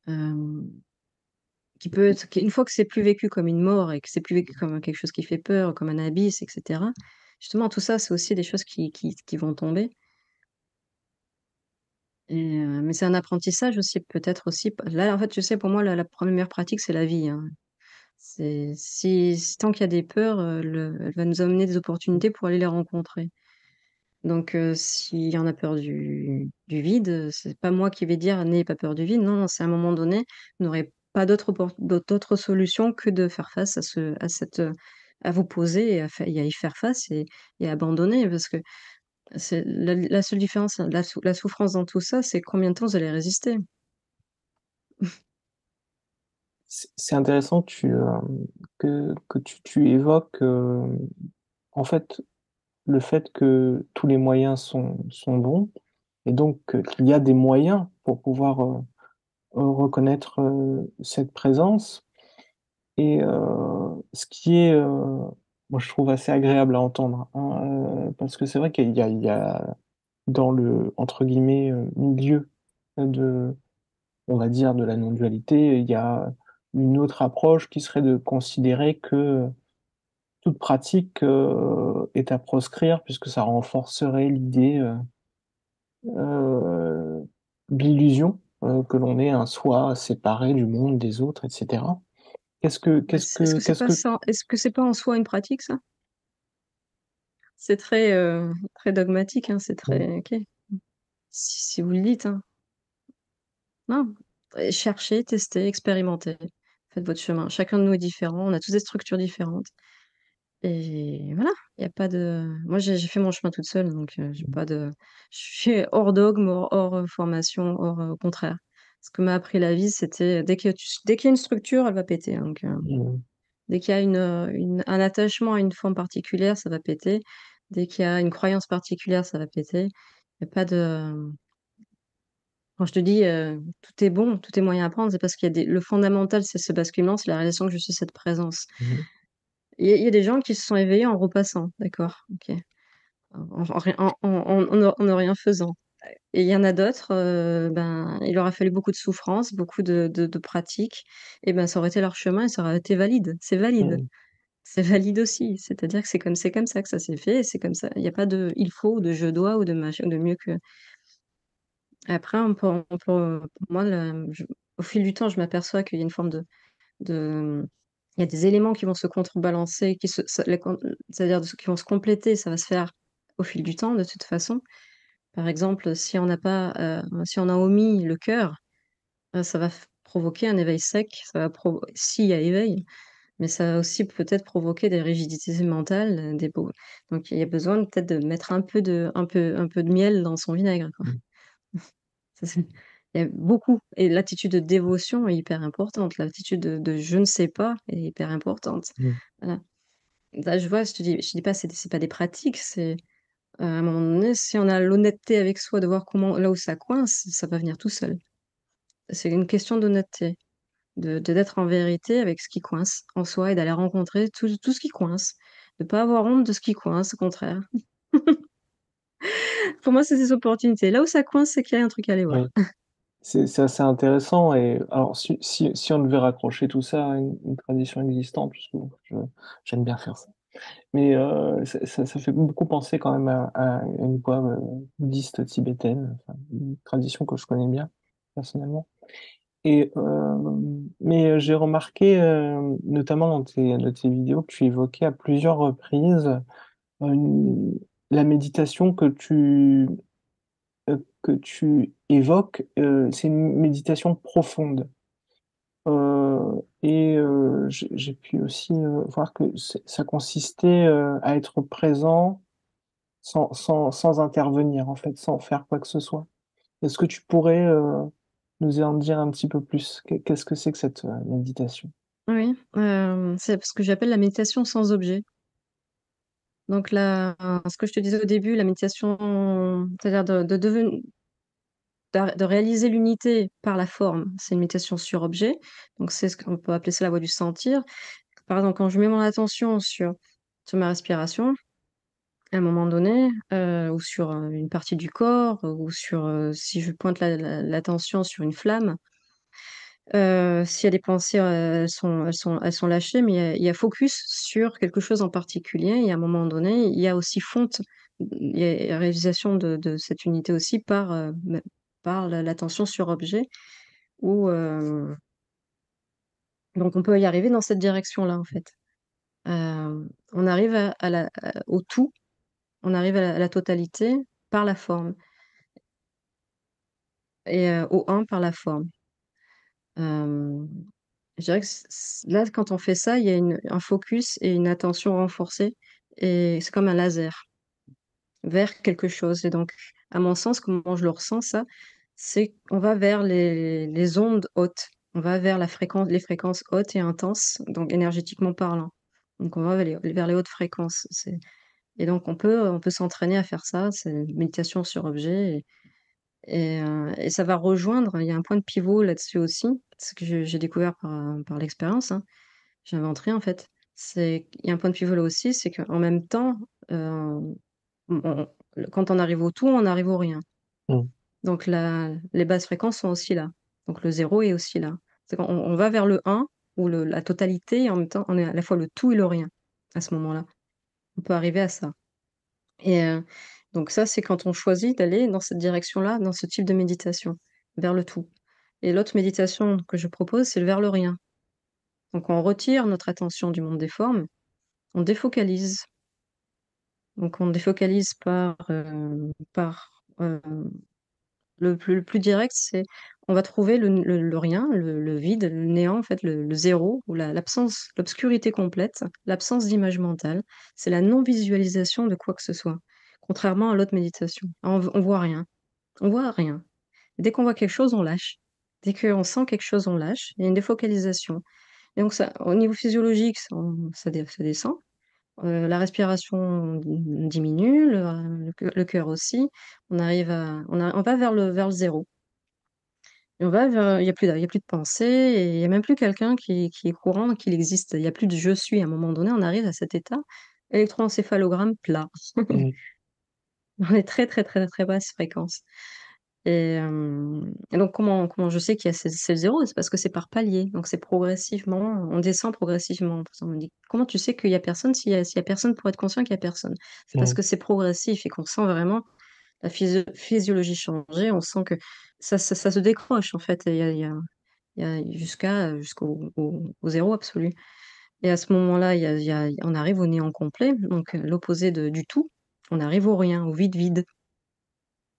Hem Une fois que c'est plus vécu comme une mort et que c'est plus vécu comme quelque chose qui fait peur, comme un abysse et cetera, justement tout ça, c'est aussi des choses qui vont tomber mais c'est un apprentissage aussi, peut-être aussi p là, en fait, tu sais, pour moi, la 1re pratique, c'est la vie, hein. C'est si tant qu'il y a des peurs, le elle va nous amener des opportunités pour aller les rencontrer. Donc s'il y en a peur du vide, c'est pas moi qui vais dire: «N'ayez pas peur du vide». Non, non, c'est à un moment donné, vous n'aurez pas d'autres solutions que de faire face à cette, à vous poser et à y faire face et abandonner parce que c'est la seule différence, la souffrance dans tout ça, c'est combien de temps vous allez résister. C'est intéressant que tu évoques en fait le fait que tous les moyens sont bons et donc qu'il y a des moyens pour pouvoir reconnaître cette présence. Et ce qui est, moi je trouve assez agréable à entendre, hein, parce que c'est vrai il y a dans le, entre guillemets, «milieu» de, on va dire, de la non-dualité, il y a une autre approche qui serait de considérer que toute pratique, est à proscrire puisque ça renforcerait l'idée, de l'illusion, que l'on est un soi séparé du monde, des autres et cetera. Bah, est-ce que c'est pas en soi une pratique ça? C'est très, très dogmatique, hein, c'est mmh, très OK. Si vous le dites, hein. Non. cherchez, testez, expérimentez. Faites votre chemin. Chacun de nous est différent. On a tous des structures différentes. Et voilà, il y a pas de. Moi, j'ai fait mon chemin toute seule, donc j'ai pas de. Je suis hors dogme, hors formation, hors au contraire. Ce que m'a appris la vie, c'était dès qu'il y a une structure, elle va péter, hein. Donc, Mm. dès qu'il y a un attachement à une forme particulière, ça va péter. Dès qu'il y a une croyance particulière, ça va péter. Il n'y a pas de. Quand je te dis tout est bon, tout est moyen à prendre, c'est parce qu'il y a le fondamental, c'est ce basculement, c'est la réalisation que je suis cette présence. Mhm. Il y a des gens qui se sont éveillés en repassant, d'accord, ok, en ne rien faisant. Et il y en a d'autres, ben, il leur a fallu beaucoup de souffrance, beaucoup de pratiques, et ben ça aurait été leur chemin et ça aurait été valide. C'est valide. Mm. C'est valide aussi. C'est-à-dire que c'est comme ça que ça s'est fait, et c'est comme ça. Il n'y a pas de il faut ou de je dois ou de machin, ou de mieux que. Après, pour moi, au fil du temps, je m'aperçois qu'il y a une forme il y a des éléments qui vont se contrebalancer, c'est-à-dire qui vont se compléter, ça va se faire au fil du temps, de toute façon. Par exemple, si on a omis le cœur, ça va provoquer un éveil sec, s'il y a éveil, mais ça va aussi peut-être provoquer des rigidités mentales, donc il y a besoin peut-être de mettre un peu de miel dans son vinaigre, quoi. Mm. Ça, il y a beaucoup, et l'attitude de dévotion est hyper importante, l'attitude de je ne sais pas est hyper importante. Mm. Voilà. Là, je dis pas c'est pas des pratiques, à un moment donné, si on a l'honnêteté avec soi de voir là où ça coince, ça va venir tout seul. C'est une question d'honnêteté, d'être en vérité avec ce qui coince en soi et d'aller rencontrer tout ce qui coince. De pas avoir honte de ce qui coince, au contraire. Pour moi, c'est des opportunités. Là où ça coince, c'est qu'il y a un truc à aller voir. Oui. C'est assez intéressant et alors si on devait raccrocher tout ça à une tradition existante, puisque bon, j'aime bien faire ça. Mais ça fait beaucoup penser quand même à une voie, bouddhiste tibétaine, enfin, une tradition que je connais bien, personnellement. Et mais j'ai remarqué, notamment dans tes vidéos, que tu évoquais à plusieurs reprises, une la méditation que tu évoques, c'est une méditation profonde. Et j'ai pu aussi, voir que ça consistait, à être présent sans intervenir, en fait, sans faire quoi que ce soit. Est-ce que tu pourrais, nous en dire un petit peu plus? Qu'est-ce que c'est que cette, méditation? Oui, c'est ce que j'appelle la méditation sans objet. Donc ce que je te disais au début, la méditation, c'est-à-dire de réaliser l'unité par la forme, c'est une méditation sur objet. Donc c'est ce qu'on peut appeler ça la voie du sentir. Par exemple, quand je mets mon attention sur ma respiration, à un moment donné, ou sur une partie du corps, ou si je pointe l'attention sur une flamme, s'il y a des pensées, elles sont lâchées, mais il y a focus sur quelque chose en particulier, et à un moment donné, il y a aussi il y a réalisation de cette unité aussi par l'attention sur objet, ou donc on peut y arriver dans cette direction-là, en fait. On arrive au tout, on arrive à la totalité par la forme, et au un par la forme. Hem, je dirais que là, quand on fait ça, il y a un focus et une attention renforcée, et c'est comme un laser vers quelque chose, et donc à mon sens, comment je le ressens ça, c'est qu'on va vers les ondes hautes. On va vers les fréquences hautes et intenses, donc énergétiquement parlant. Donc on va vers les hautes fréquences. Et donc on peut s'entraîner à faire ça, c'est une méditation sur objet, et ça va rejoindre, il y a un point de pivot là-dessus aussi, ce que j'ai découvert par l'expérience, hein. J'invente rien en fait. Il y a un point de pivot là aussi, c'est qu'en même temps, on quand on arrive au tout, on arrive au rien. Mmh. Donc les basses fréquences sont aussi là. Donc le zéro est aussi là. C'est qu'on on va vers le un, ou la totalité, et en même temps, on est à la fois le tout et le rien, à ce moment-là. On peut arriver à ça. Et donc ça, c'est quand on choisit d'aller dans cette direction-là, dans ce type de méditation, vers le tout. Et l'autre méditation que je propose, c'est vers le rien. Donc on retire notre attention du monde des formes, on défocalise. Donc on défocalise par, Le plus direct, c'est on va trouver le rien, le vide, le néant, en fait, le zéro, ou l'absence, l'obscurité complète, l'absence d'image mentale. C'est la non-visualisation de quoi que ce soit, contrairement à l'autre méditation. On voit rien. On voit rien. Dès qu'on voit quelque chose, on lâche. Dès qu'on sent quelque chose, on lâche. Il y a une défocalisation. Et donc, ça, au niveau physiologique, ça descend. La respiration diminue, le cœur aussi. On va vers le zéro. Et il y a il y a plus de pensée, et il y a même plus quelqu'un qui est courant, qu'il existe. Il y a plus de je suis. À un moment donné, on arrive à cet état électroencéphalogramme plat. Mm. On est très, très, très, très basse fréquence. Et donc, comment je sais qu'il y a c'est le zéro? C'est parce que c'est par palier. Donc, c'est progressivement, on descend progressivement. Parce qu'on me dit, comment tu sais qu'il y a personne s'il y a personne pour être conscient qu'il y a personne? C'est parce Mm. que c'est progressif et qu'on sent vraiment la physiologie changer. On sent que ça se décroche, en fait. Et il y a jusqu'au zéro absolu. Et à ce moment-là, on arrive au néant complet, donc l'opposé du tout. On arrive au rien, au vide vide.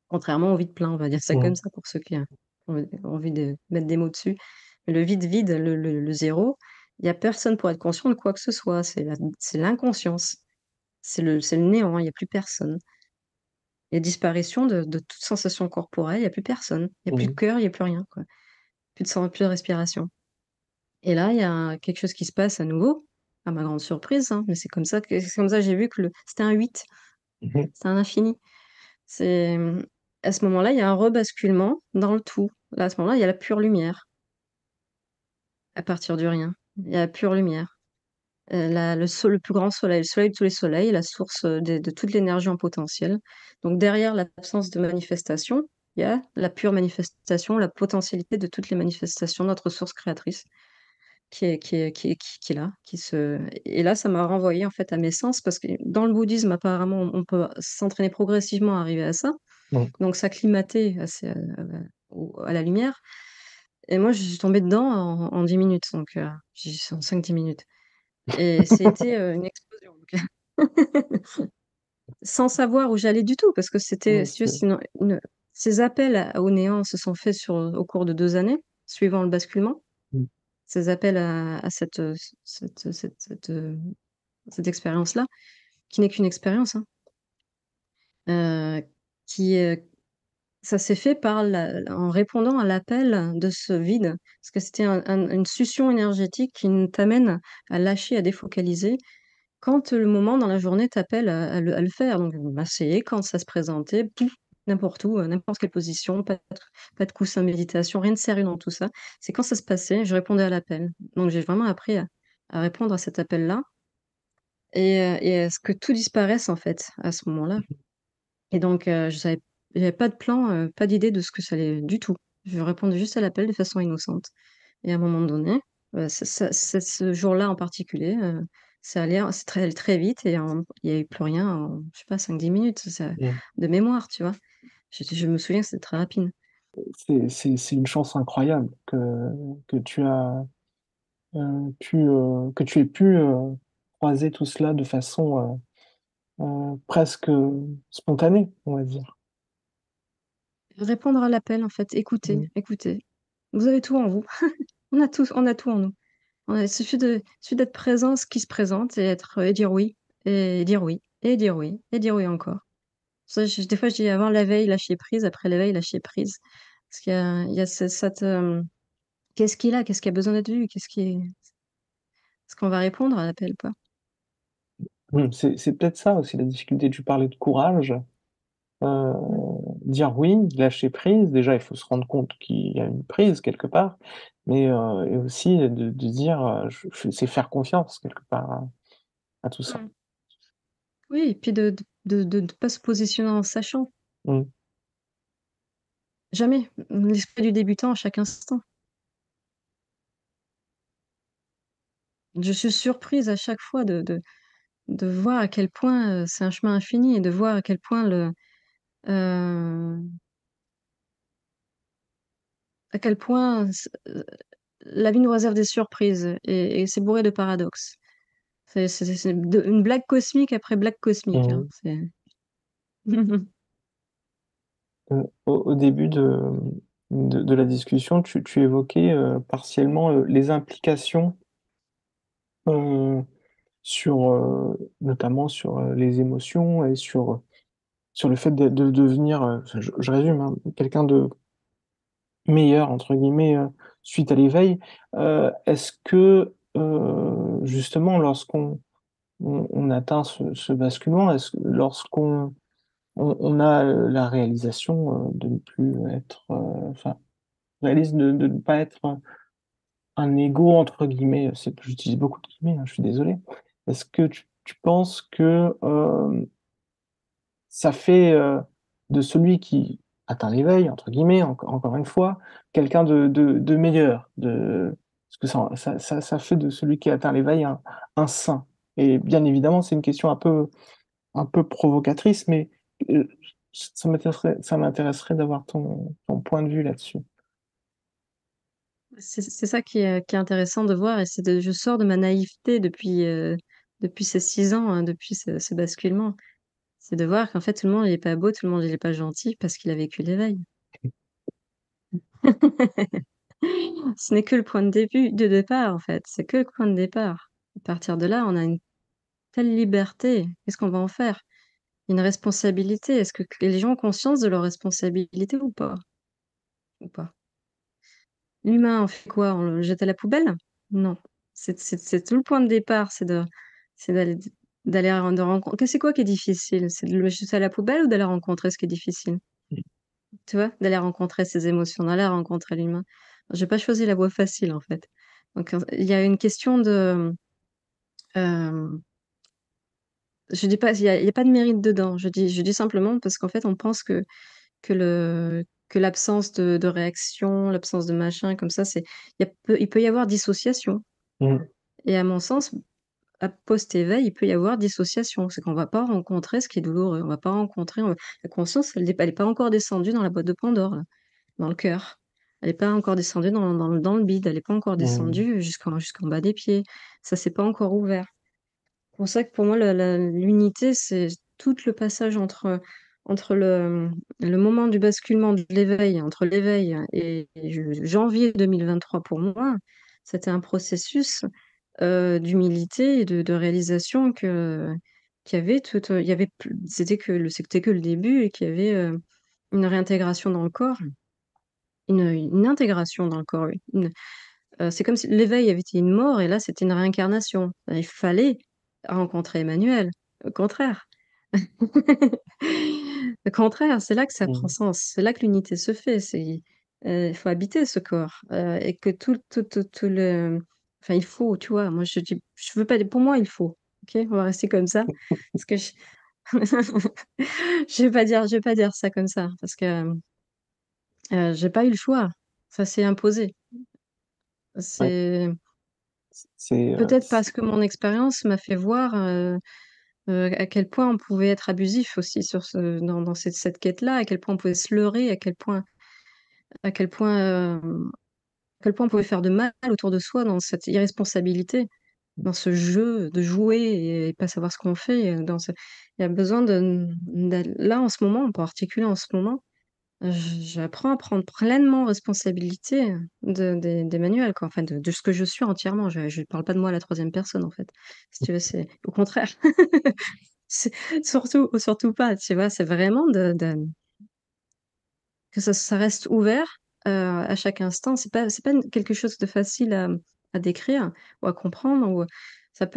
Contrairement au vide plein, on va dire ça comme Mm. ça pour ceux qui ont envie de mettre des mots dessus. Mais le vide vide, le zéro, il y a personne pour être conscient de quoi que ce soit. C'est l'inconscience. C'est le néant, il y a plus personne. Il y a disparition de toute sensation corporelle, il y a plus personne. Il y a plus de Mm. cœur, il y a plus rien, quoi. Plus de respiration. Et là, il y a quelque chose qui se passe à nouveau, à ma grande surprise, hein, mais c'est comme ça que j'ai vu que c'était un 8, Mhm. c'était un infini. C'est à ce moment-là, il y a un rebasculement dans le tout. Là, à ce moment-là, il y a la pure lumière à partir du rien. Il y a la pure lumière. Le plus grand soleil, le soleil de tous les soleils, la source de toute l'énergie en potentiel. Donc derrière l'absence de manifestation, il y a la pure manifestation, la potentialité de toutes les manifestations, notre source créatrice qui est là, et là, ça m'a renvoyé en fait à mes sens, parce que dans le bouddhisme, apparemment, on peut s'entraîner progressivement à arriver à ça. Mm. Donc s'acclimater à la lumière. Et moi, je suis tombée dedans en 10 minutes, donc en 5-10 minutes. Et c'était une explosion. Sans savoir où j'allais du tout, parce que c'était, Mm. si tu veux, ces appels au néant se sont faits au cours de 2 années, suivant le basculement. Mm. Ces appels à cette expérience-là, qui n'est qu'une expérience, hein, euh, qui, ça s'est fait en répondant à l'appel de ce vide, parce que c'était une succion énergétique qui t'amène à lâcher, à défocaliser, quand le moment dans la journée t'appelle à le faire. Donc, bah, c'est quand ça se présentait, pouf, n'importe où, n'importe quelle position, pas de coussin de méditation, rien de sérieux dans tout ça. C'est quand ça se passait, je répondais à l'appel. Donc, j'ai vraiment appris à répondre à cet appel-là, et à ce que tout disparaisse, en fait, à ce moment-là. Et donc, j'avais pas de plan, pas d'idée de ce que ça allait du tout. Je répondais juste à l'appel de façon innocente. Et à un moment donné, ce jour-là en particulier, c'est allé très vite, et il y a eu plus rien en, je sais pas, 5-10 minutes, Mm. de mémoire, tu vois? Je me souviens que c'était très rapide. C'est une chance incroyable que tu as que tu aies pu croiser tout cela de façon presque spontanée, on va dire. Répondre à l'appel, en fait, écouter, Mm. écouter. Vous avez tout en vous. On a tout en nous. Il suffit d'être présent, ce qui se présente, et dire oui, et dire oui, et dire oui, et dire oui encore. Ça, des fois, je dis avant la veille, lâcher prise, après la veille, lâcher prise. Parce qu'il y a qu'est-ce qu'il a? Qu'est-ce qui a besoin d'être vu? Est-ce qu'on va répondre à l'appel, quoi? Mm. C'est peut-être ça aussi la difficulté. Tu parlais de courage. Euh, Mm. Dire oui, lâcher prise. Déjà, il faut se rendre compte qu'il y a une prise quelque part, mais et aussi de dire, c'est faire confiance quelque part à tout ça. Mm. Oui, et puis de pas se positionner en sachant. Mm. Jamais. L'esprit du débutant à chaque instant. Je suis surprise à chaque fois de voir à quel point c'est un chemin infini, et de voir à quel point euh, la vie nous réserve des surprises, et c'est bourré de paradoxes. C'est une blague cosmique après blague cosmique, hein. Mm. Au début de la discussion, tu évoquais partiellement les implications euh, sur, notamment sur les émotions et sur le fait de devenir, enfin, je résume, hein, quelqu'un de meilleur, entre guillemets, suite à l'éveil. Est-ce que, justement, lorsqu'on on atteint ce basculement, lorsqu'on on a la réalisation de ne plus être, enfin, réalise de ne pas être un ego, entre guillemets, j'utilise beaucoup de guillemets, hein, je suis désolé. Est-ce que tu penses que ça fait de celui qui atteint l'éveil, entre guillemets, encore une fois, quelqu'un de meilleur, parce que ça fait de celui qui atteint l'éveil un saint. Et bien évidemment, c'est une question un peu provocatrice, mais euh, ça m'intéresserait d'avoir ton point de vue là-dessus. C'est ça qui est intéressant de voir, et je sors de ma naïveté depuis ces 6 ans, hein, depuis ce basculement. C'est de voir qu'en fait, tout le monde, il est pas beau, tout le monde, il est pas gentil parce qu'il a vécu l'éveil. Ce n'est que le point de départ, en fait. C'est que le point de départ. À partir de là, on a une telle liberté. Qu'est-ce qu'on va en faire? Une responsabilité. Est-ce que les gens ont conscience de leur responsabilité ou pas? Ou pas? L'humain, on fait quoi? On le jette à la poubelle? Non. C'est tout le point de départ, c'est d'aller de rencontrer. C'est quoi qui est difficile? C'est de le jeter à la poubelle ou d'aller rencontrer ce qui est difficile? Tu vois? D'aller rencontrer ses émotions, d'aller rencontrer l'humain. J'ai pas choisi la voie facile, en fait. Donc, il y a une question de, hem, je dis pas, il y a pas de mérite dedans. Je dis simplement parce qu'en fait, on pense que l'absence de réaction, l'absence de machin comme ça, il peut y avoir dissociation, Mmh. et à mon sens, à post-éveil, il peut y avoir dissociation. C'est qu'on va pas rencontrer ce qui est douloureux. On va pas rencontrer, la conscience, elle est pas encore descendue dans la boîte de Pandore, là, dans le cœur. Elle est pas encore descendue dans le bide. Elle est pas encore Mmh. descendue jusqu'en bas des pieds. Ça s'est pas encore ouvert. C'est pour ça que pour moi, l'unité, c'est tout le passage entre le moment du basculement de l'éveil, entre l'éveil et janvier 2023 pour moi, c'était un processus d'humilité et de réalisation qu'il y avait il y avait plus, c'était que le début, et qu'il y avait une réintégration dans le corps, une intégration dans le corps, oui. C'est comme si l'éveil avait été une mort, et là, c'était une réincarnation. Il fallait rencontrer Emmanuel. Au contraire. Au contraire, c'est là que ça prend Mmh. sens. C'est là que l'unité se fait. Il faut habiter ce corps, et que tout le, enfin, il faut, tu vois? Moi, je veux pas dire, pour moi, il faut. OK? On va rester comme ça parce que je je vais pas dire ça comme ça parce que, j'ai pas eu le choix. Ça s'est imposé. Ouais, C'est c'est, peut-être parce que mon expérience m'a fait voir, à quel point on pouvait être abusif aussi dans cette quête-là, à quel point on pouvait se leurrer, à quel point, à quel point on pouvait faire de mal autour de soi dans cette irresponsabilité, dans ce jeu de jouer et pas savoir ce qu'on fait, il y a besoin là, en ce moment, on peut articuler en ce moment, j'apprends à prendre pleinement responsabilité d'Emmanuel, quoi, enfin de ce que je suis entièrement. Je parle pas de moi à la troisième personne, en fait. Si tu veux, c'est au contraire. C'est surtout pas, tu vois? C'est vraiment que ça reste ouvert, à chaque instant. C'est pas quelque chose de facile à décrire ou à comprendre, ou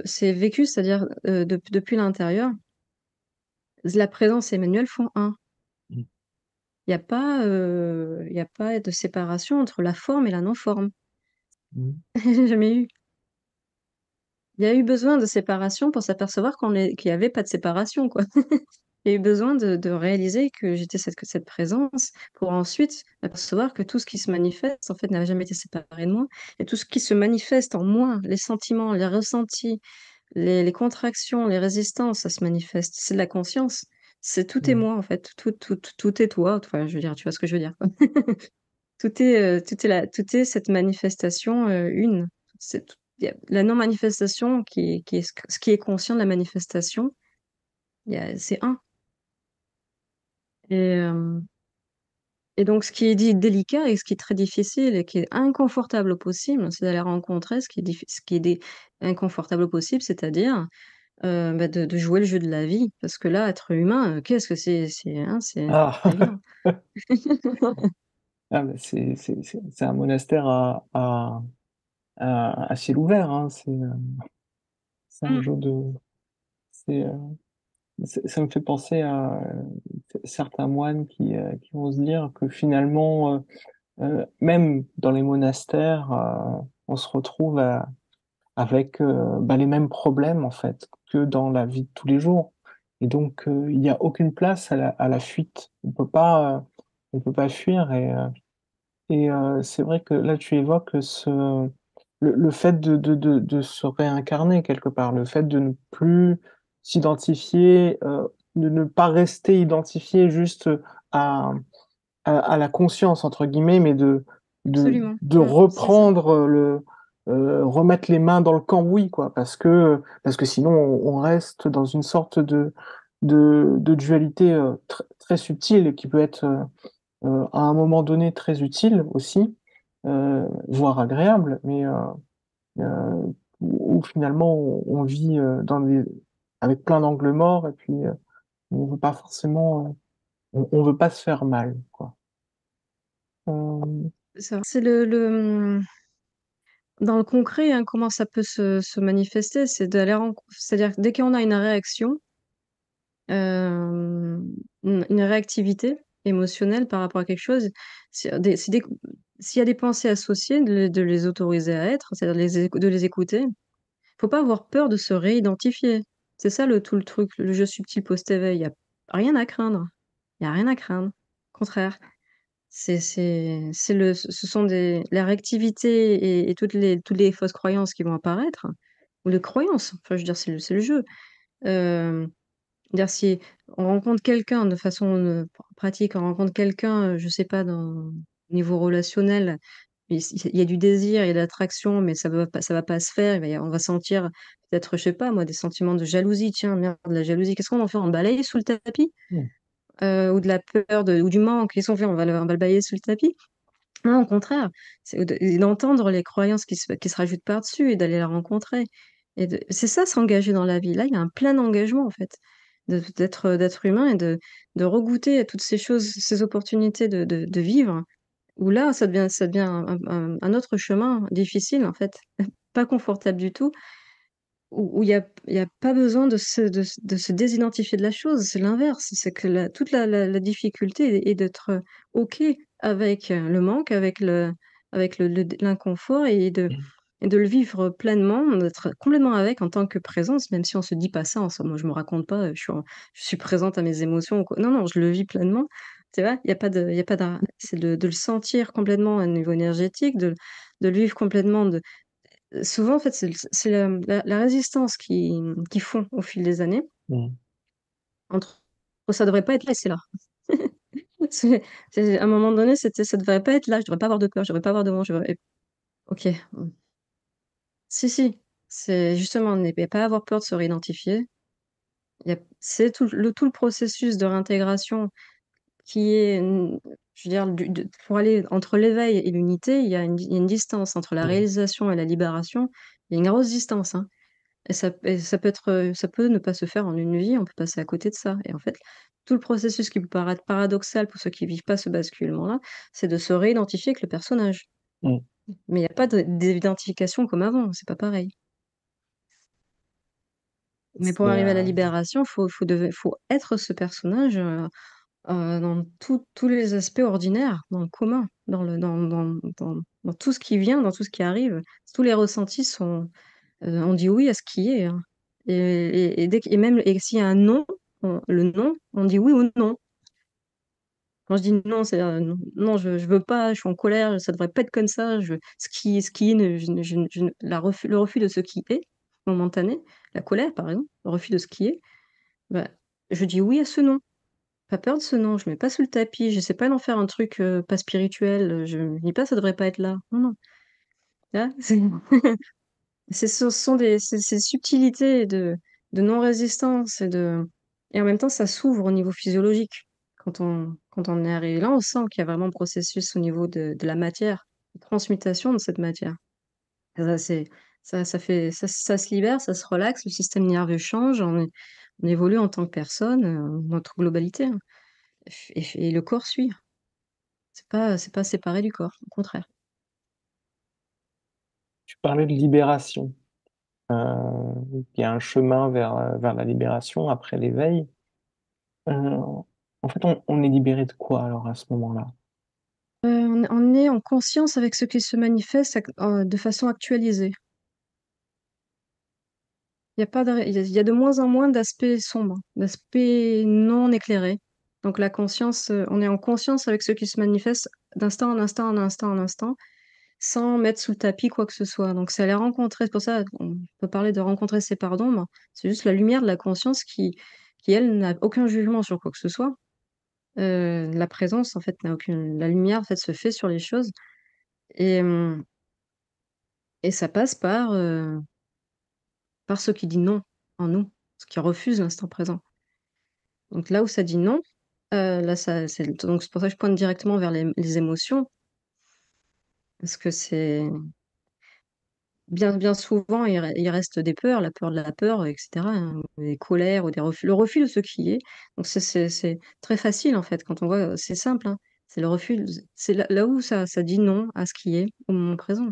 c'est vécu, c'est-à-dire, depuis l'intérieur. La présence et Emmanuel font un. mmh. Il y a pas de séparation entre la forme et la non-forme. Mmh. J'ai jamais eu. Il y a eu besoin de séparation pour s'apercevoir qu'il y avait pas de séparation, quoi. J'ai eu besoin de réaliser que j'étais cette présence, pour ensuite apercevoir que tout ce qui se manifeste, en fait, n'a jamais été séparé de moi, et tout ce qui se manifeste en moi, les sentiments, les ressentis, les contractions, les résistances, ça se manifeste. C'est de la conscience. Tout est Mmh. moi, en fait. Tout est toi. Enfin, je veux dire, tu vois ce que je veux dire, quoi? Tout est cette manifestation, une. Il y a la non-manifestation qui est ce qui est conscient de la manifestation, c'est un. Et Et donc, ce qui est dit délicat et ce qui est très difficile et qui est inconfortable au possible, c'est d'aller rencontrer ce qui est inconfortable au possible, c'est-à-dire bah, de jouer le jeu de la vie. Parce que là, être humain, qu'est-ce que c'est Ah, pas évident. ah, mais c'est un monastère à ciel ouvert, hein. C'est un Mm. jeu de. C'est, ça me fait penser à certains moines qui vont se dire que finalement, même dans les monastères, on se retrouve avec bah, les mêmes problèmes en fait que dans la vie de tous les jours. Et donc, il n'y a aucune place à la fuite. On peut pas fuir. C'est vrai que là, tu évoques le fait de se réincarner quelque part, le fait de ne plus s'identifier, de ne pas rester identifié juste à, à la conscience, entre guillemets, mais Absolument. de Mm, c'est ça. reprendre remettre les mains dans le cambouis, quoi, parce que sinon on reste dans une sorte de dualité très subtile et qui peut être à un moment donné très utile aussi, voire agréable, mais euh, où finalement on vit avec plein d'angles morts et puis on veut pas forcément, on veut pas se faire mal, quoi. Euh, C'est ça. C'est dans le concret, hein, comment ça peut se manifester, c'est-à-dire que dès qu'on a une réaction, euh, une réactivité émotionnelle par rapport à quelque chose, s'il y a des pensées associées, de les autoriser à être, c'est-à-dire de les écouter. Faut pas avoir peur de se réidentifier. C'est ça tout le truc, le jeu subtil post-éveil. Il y a rien à craindre. Il y a rien à craindre. Au contraire, ce sont la réactivité et toutes les fausses croyances qui vont apparaître, ou les croyances. Enfin, je veux dire, c'est le jeu. Euh, Dire si on rencontre quelqu'un de façon pratique, on rencontre quelqu'un, je sais pas, au niveau relationnel, il y a du désir, il y a de l'attraction, mais ça va pas se faire. On va sentir peut-être, je sais pas, moi, des sentiments de jalousie. Tiens, merde, la jalousie, qu'est-ce qu'on en fait? On balaye sous le tapis? Ou de la peur, ou du manque, qu'est-ce qu'on fait? On va le balayer sous le tapis? Non, au contraire, et d'entendre les croyances qui se rajoutent par-dessus et d'aller la rencontrer. C'est ça, s'engager dans la vie. Là, il y a un plein engagement, en fait, d'être humain et de regoûter à toutes ces choses, ces opportunités de vivre, où là, ça devient un autre chemin difficile, en fait, pas confortable du tout, où il y a pas besoin de se désidentifier de la chose. C'est l'inverse. C'est que toute la difficulté est d'être OK avec le manque, avec l'inconfort et de le vivre pleinement, d'être complètement avec en tant que présence, même si on se dit pas ça. Moi, je me raconte pas, je suis présente à mes émotions, ou quoi. Non, non, je le vis pleinement. Tu vois, il y a pas c'est de le sentir complètement à niveau énergétique, de le vivre complètement. Souvent, en fait, c'est la résistance qui fond au fil des années. mm, Entre ça devrait pas être là et c'est là. C'est, à un moment donné, ça devrait pas être là. Je devrais pas avoir de peur, je devrais pas avoir de honte. Ok, si, si. C'est justement, ne pas avoir peur de se réidentifier. C'est tout le processus de réintégration qui est, je veux dire, pour aller entre l'éveil et l'unité, il y a une distance entre la mm, réalisation et la libération. Il y a une grosse distance, hein. Et ça peut être, ça peut ne pas se faire en une vie, on peut passer à côté de ça. Et en fait, tout le processus qui peut paraître paradoxal pour ceux qui vivent pas ce basculement-là, c'est de se réidentifier avec le personnage. mm. Mais il n'y a pas d'identification comme avant, c'est pas pareil. Mais pour C'est, arriver à la libération, faut être ce personnage dans tous les aspects ordinaires, dans le commun, dans tout ce qui vient, dans tout ce qui arrive. Tous les ressentis sont, on dit oui à ce qui est, hein. Et même et s'il y a un non, le non, on dit oui ou non. Quand je dis non, c'est non, non, je veux pas, je suis en colère, ça devrait pas être comme ça. Ce qui est, le refus de ce qui est momentané, la colère par exemple, le refus de ce qui est, bah, je dis oui à ce non. Pas peur de ce non, je mets pas sous le tapis, j'essaie pas d'en faire un truc pas spirituel, je me dis pas ça devrait pas être là. Non, non. Là, ce sont ces subtilités de non-résistance et en même temps, ça s'ouvre au niveau physiologique. Quand on est arrivé là, on sent qu'il y a vraiment un processus au niveau de la matière, de transmutation de cette matière. Ça, c'est, ça fait, ça se libère, ça se relaxe, le système nerveux change, on évolue en tant que personne, notre globalité, hein. Et le corps suit. C'est pas séparé du corps, au contraire. Tu parlais de libération. Il y a un chemin vers la libération après l'éveil. En fait, on est libéré de quoi alors à ce moment-là? On est en conscience avec ce qui se manifeste de façon actualisée. Il y a pas de, il y a de moins en moins d'aspects sombres, d'aspects non éclairés. Donc la conscience, on est en conscience avec ce qui se manifeste d'instant en instant, en instant en instant, sans mettre sous le tapis quoi que ce soit. Donc c'est aller rencontrer, c'est pour ça on peut parler de rencontrer ses parts d'ombre. C'est juste la lumière de la conscience qui elle, n'a aucun jugement sur quoi que ce soit. La présence, en fait, n'a aucune. La lumière, en fait, se fait sur les choses. Et, hum, et ça passe par ce qui dit non en nous, ce qui refuse l'instant présent. Donc là où ça dit non, là, donc c'est pour ça que je pointe directement vers les émotions, parce que c'est bien souvent, il reste des peurs, la peur de la peur, etc., hein, des colères ou des refus, le refus de ce qui est. Donc c'est très facile, en fait, quand on voit, c'est simple, hein, c'est le refus, c'est là où ça dit non à ce qui est au moment présent.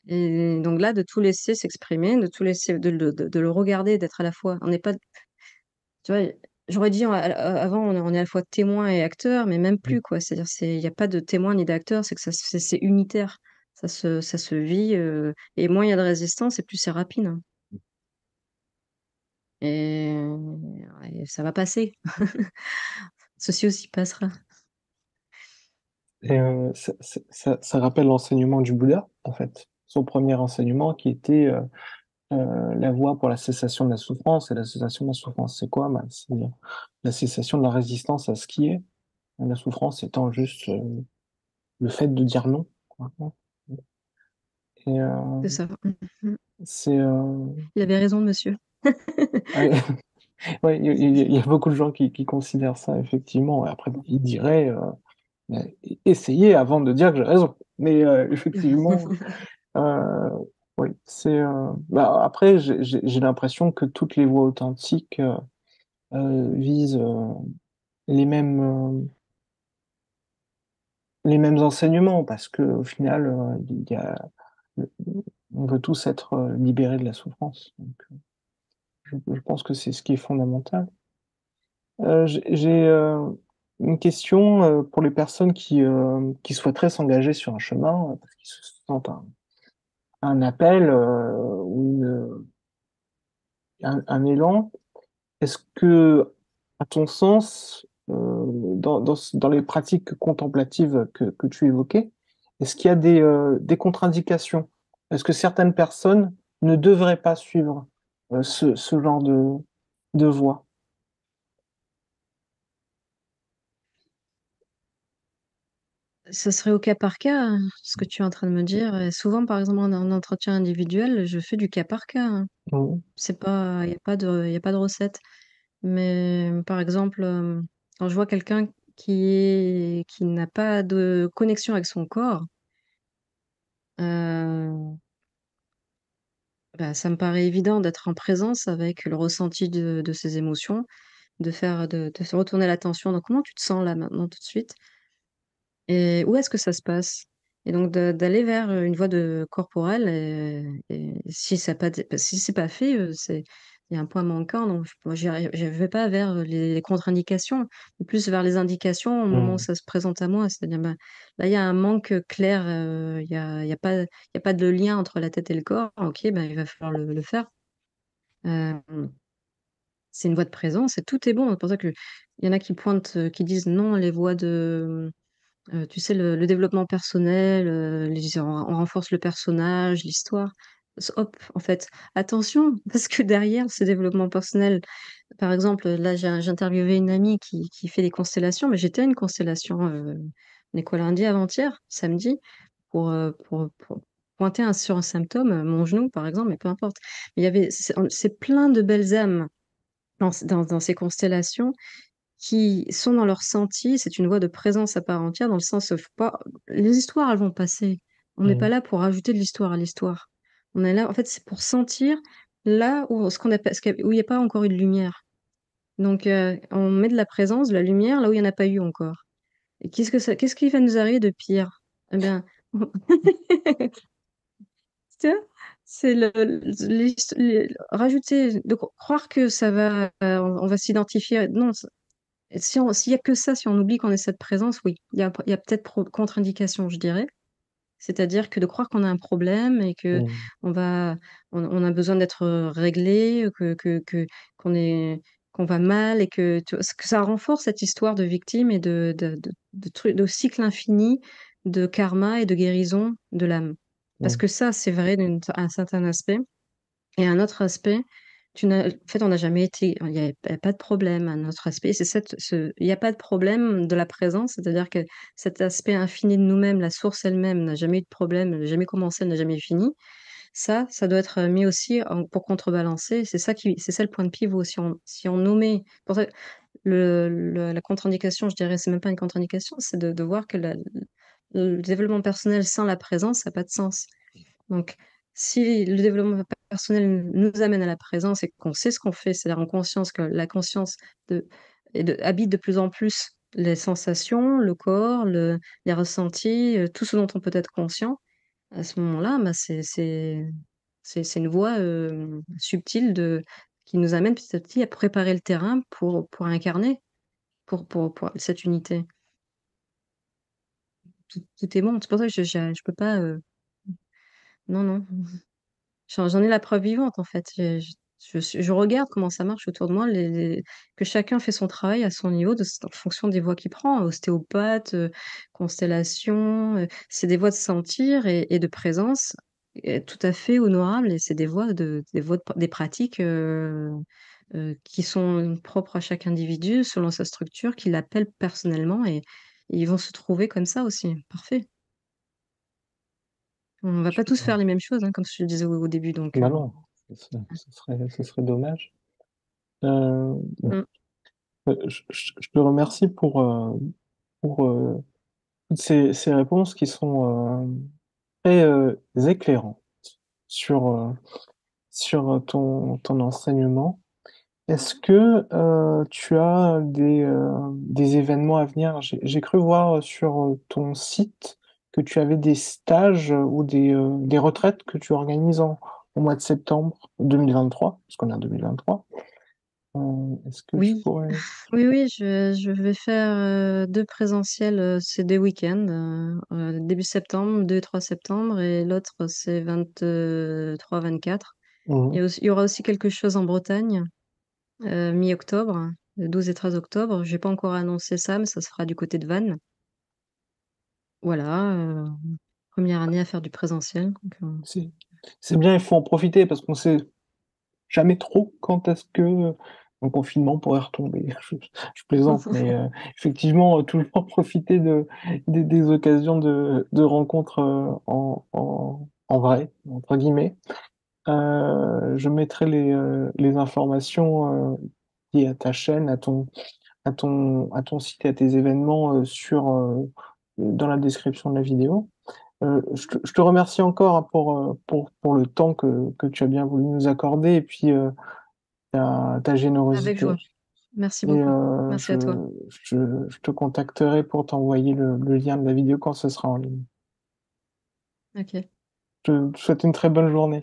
Et donc là, de tout laisser s'exprimer, de tout laisser, de le regarder, d'être à la fois. On n'est pas, tu vois, j'aurais dit avant, on est à la fois témoin et acteur, mais même plus, quoi. C'est-à-dire, il n'y a pas de témoin ni d'acteur, c'est que c'est unitaire. Ça se vit, et moins il y a de résistance, et plus c'est rapide, hein. Et, et ça va passer. Ceci aussi passera. Et ça rappelle l'enseignement du Bouddha, en fait. Son premier enseignement qui était la voie pour la cessation de la souffrance. Et la cessation de la souffrance, c'est quoi? Ben, c'est la cessation de la résistance à ce qui est. La souffrance étant juste le fait de dire non, quoi. Et C'est ça. Mhm. c'est... Il avait raison, monsieur. ouais, ouais, il y a beaucoup de gens qui considèrent ça, effectivement. Et après, ils diraient, essayez avant de dire que j'ai raison. Mais effectivement, euh, oui, c'est... bah, après, j'ai l'impression que toutes les voix authentiques visent les les mêmes enseignements, parce que au final, il y a, on veut tous être libérés de la souffrance. Donc, je pense que c'est ce qui est fondamental. J'ai une question pour les personnes qui souhaiteraient s'engager sur un chemin, parce qu'ils se sentent un appel ou un élan. Est-ce que, à ton sens, dans les pratiques contemplatives que tu évoquais, est-ce qu'il y a des contre-indications? Est-ce que certaines personnes ne devraient pas suivre ce genre de voie? Ça serait au cas par cas, hein, ce que tu es en train de me dire. Et souvent, par exemple, en entretien individuel, je fais du cas par cas, hein. Mhm. C'est pas, il y a pas de recette. Mais par exemple, quand je vois quelqu'un qui n'a pas de connexion avec son corps, euh, bah, ça me paraît évident d'être en présence avec le ressenti de ses émotions, de se retourner l'attention. Donc, comment tu te sens là maintenant, tout de suite? Et où est-ce que ça se passe? Et donc d'aller vers une voie de corporelle, et si ça pas, si c'est pas fait, il y a un point manquant. Donc je vais pas vers les contre-indications, mais plus vers les indications au moment où Mhm. ça se présente à moi. C'est-à-dire, ben, là, il y a un manque clair, il y a pas de lien entre la tête et le corps. Ok, ben, il va falloir le faire. Euh, c'est une voie de présence et tout est bon. C'est pour ça que il y en a qui pointent, qui disent non, les voies de tu sais, le développement personnel, on renforce le personnage, l'histoire. Hop, en fait, attention, parce que derrière ce développement personnel, par exemple, là, j'ai interviewé une amie qui fait des constellations, mais j'étais à une constellation, on est quoi, lundi avant-hier, samedi, pour pointer sur un symptôme, mon genou, par exemple, mais peu importe. Mais il y avait, c'est plein de belles âmes dans ces constellations qui sont dans leur ressenti. C'est une voie de présence à part entière, dans le sens où pas, les histoires, elles vont passer. On n'est pas Mhm. là pour rajouter de l'histoire à l'histoire. On est là, en fait, c'est pour sentir là où, ce qu'on appelle, où il n'y a pas encore eu de lumière. Donc, on met de la présence, de la lumière, là où il n'y en a pas eu encore. Et qu'est-ce qui va nous arriver de pire? Eh bien, tu vois, c'est rajouter, de croire que ça va, on va s'identifier. Non, s'il y a que ça, si on oublie qu'on est cette présence, oui, il y a peut-être contre-indication, je dirais. C'est-à-dire que de croire qu'on a un problème et que Mhm. on va, on a besoin d'être réglé, qu'on est, qu'on va mal et que ça renforce cette histoire de victime et de cycle infini de karma et de guérison de l'âme. Parce Mhm. que ça, c'est vrai d'un certain aspect. Et un autre aspect, en fait, on n'a jamais été, il y a pas de problème. Un autre aspect, il n'y a pas de problème de la présence, c'est-à-dire que cet aspect infini de nous-mêmes, la source elle-même, n'a jamais eu de problème, elle n'a jamais commencé, elle n'a jamais fini. Ça doit être mis aussi pour contrebalancer. C'est ça le point de pivot. Si on nommait, pour ça, la contre-indication, je dirais, c'est même pas une contre-indication, c'est de voir que le développement personnel sans la présence, ça n'a pas de sens. Donc, si le développement personnel nous amène à la présence et qu'on sait ce qu'on fait, c'est-à-dire en conscience que la conscience habite de plus en plus les sensations, le corps, les ressentis, tout ce dont on peut être conscient, à ce moment-là, bah, c'est une voie subtile qui nous amène petit à petit à préparer le terrain pour incarner, pour cette unité. Tout est bon. C'est pour ça que je peux pas. Non, non. J'en ai la preuve vivante, en fait. Je regarde comment ça marche autour de moi, que chacun fait son travail à son niveau, en fonction des voies qu'il prend. Ostéopathe, constellation, c'est des voies de sentir et de présence tout à fait honorables. Et c'est des pratiques qui sont propres à chaque individu, selon sa structure, qu'il appelle personnellement. Et ils vont se trouver comme ça aussi. Parfait. On va pas tous faire les mêmes choses, hein, comme je le disais au début. Donc, Bah non, ce serait dommage. Euh, mm. je te remercie pour toutes ces réponses qui sont très éclairantes sur, euh, sur ton enseignement. Est-ce que tu as des événements à venir? J'ai cru voir sur ton site que tu avais des stages ou des retraites que tu organises au mois de septembre 2023, parce qu'on est en 2023. Est-ce que tu Oui, pourrais... oui, oui, je vais faire deux présentiels, c'est des week-ends, début septembre, 2 et 3 septembre, et l'autre c'est 23-24. Mhm. Il y aura aussi quelque chose en Bretagne, mi-octobre, le 12 et 13 octobre. Je n'ai pas encore annoncé ça, mais ça se fera du côté de Vannes. Voilà, première année à faire du présentiel. Donc, C'est c'est bien, il faut en profiter parce qu'on sait jamais trop quand est-ce que le confinement pourrait retomber. Je plaisante, mais effectivement, toujours profiter des occasions de rencontres en vrai, entre guillemets. Je mettrai les informations liées à ta chaîne, à ton site et à tes événements dans la description de la vidéo. Je te remercie encore hein, pour le temps que tu as bien voulu nous accorder et puis ta avec générosité. joie. Merci Et beaucoup. Merci à toi. je te contacterai pour t'envoyer le lien de la vidéo quand ce sera en ligne. Ok. Je te souhaite une très bonne journée.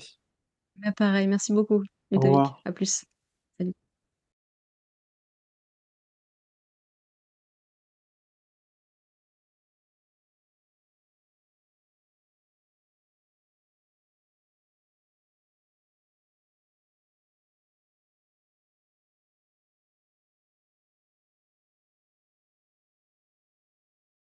Bah, pareil, merci beaucoup, Au Ludovic. revoir. À plus.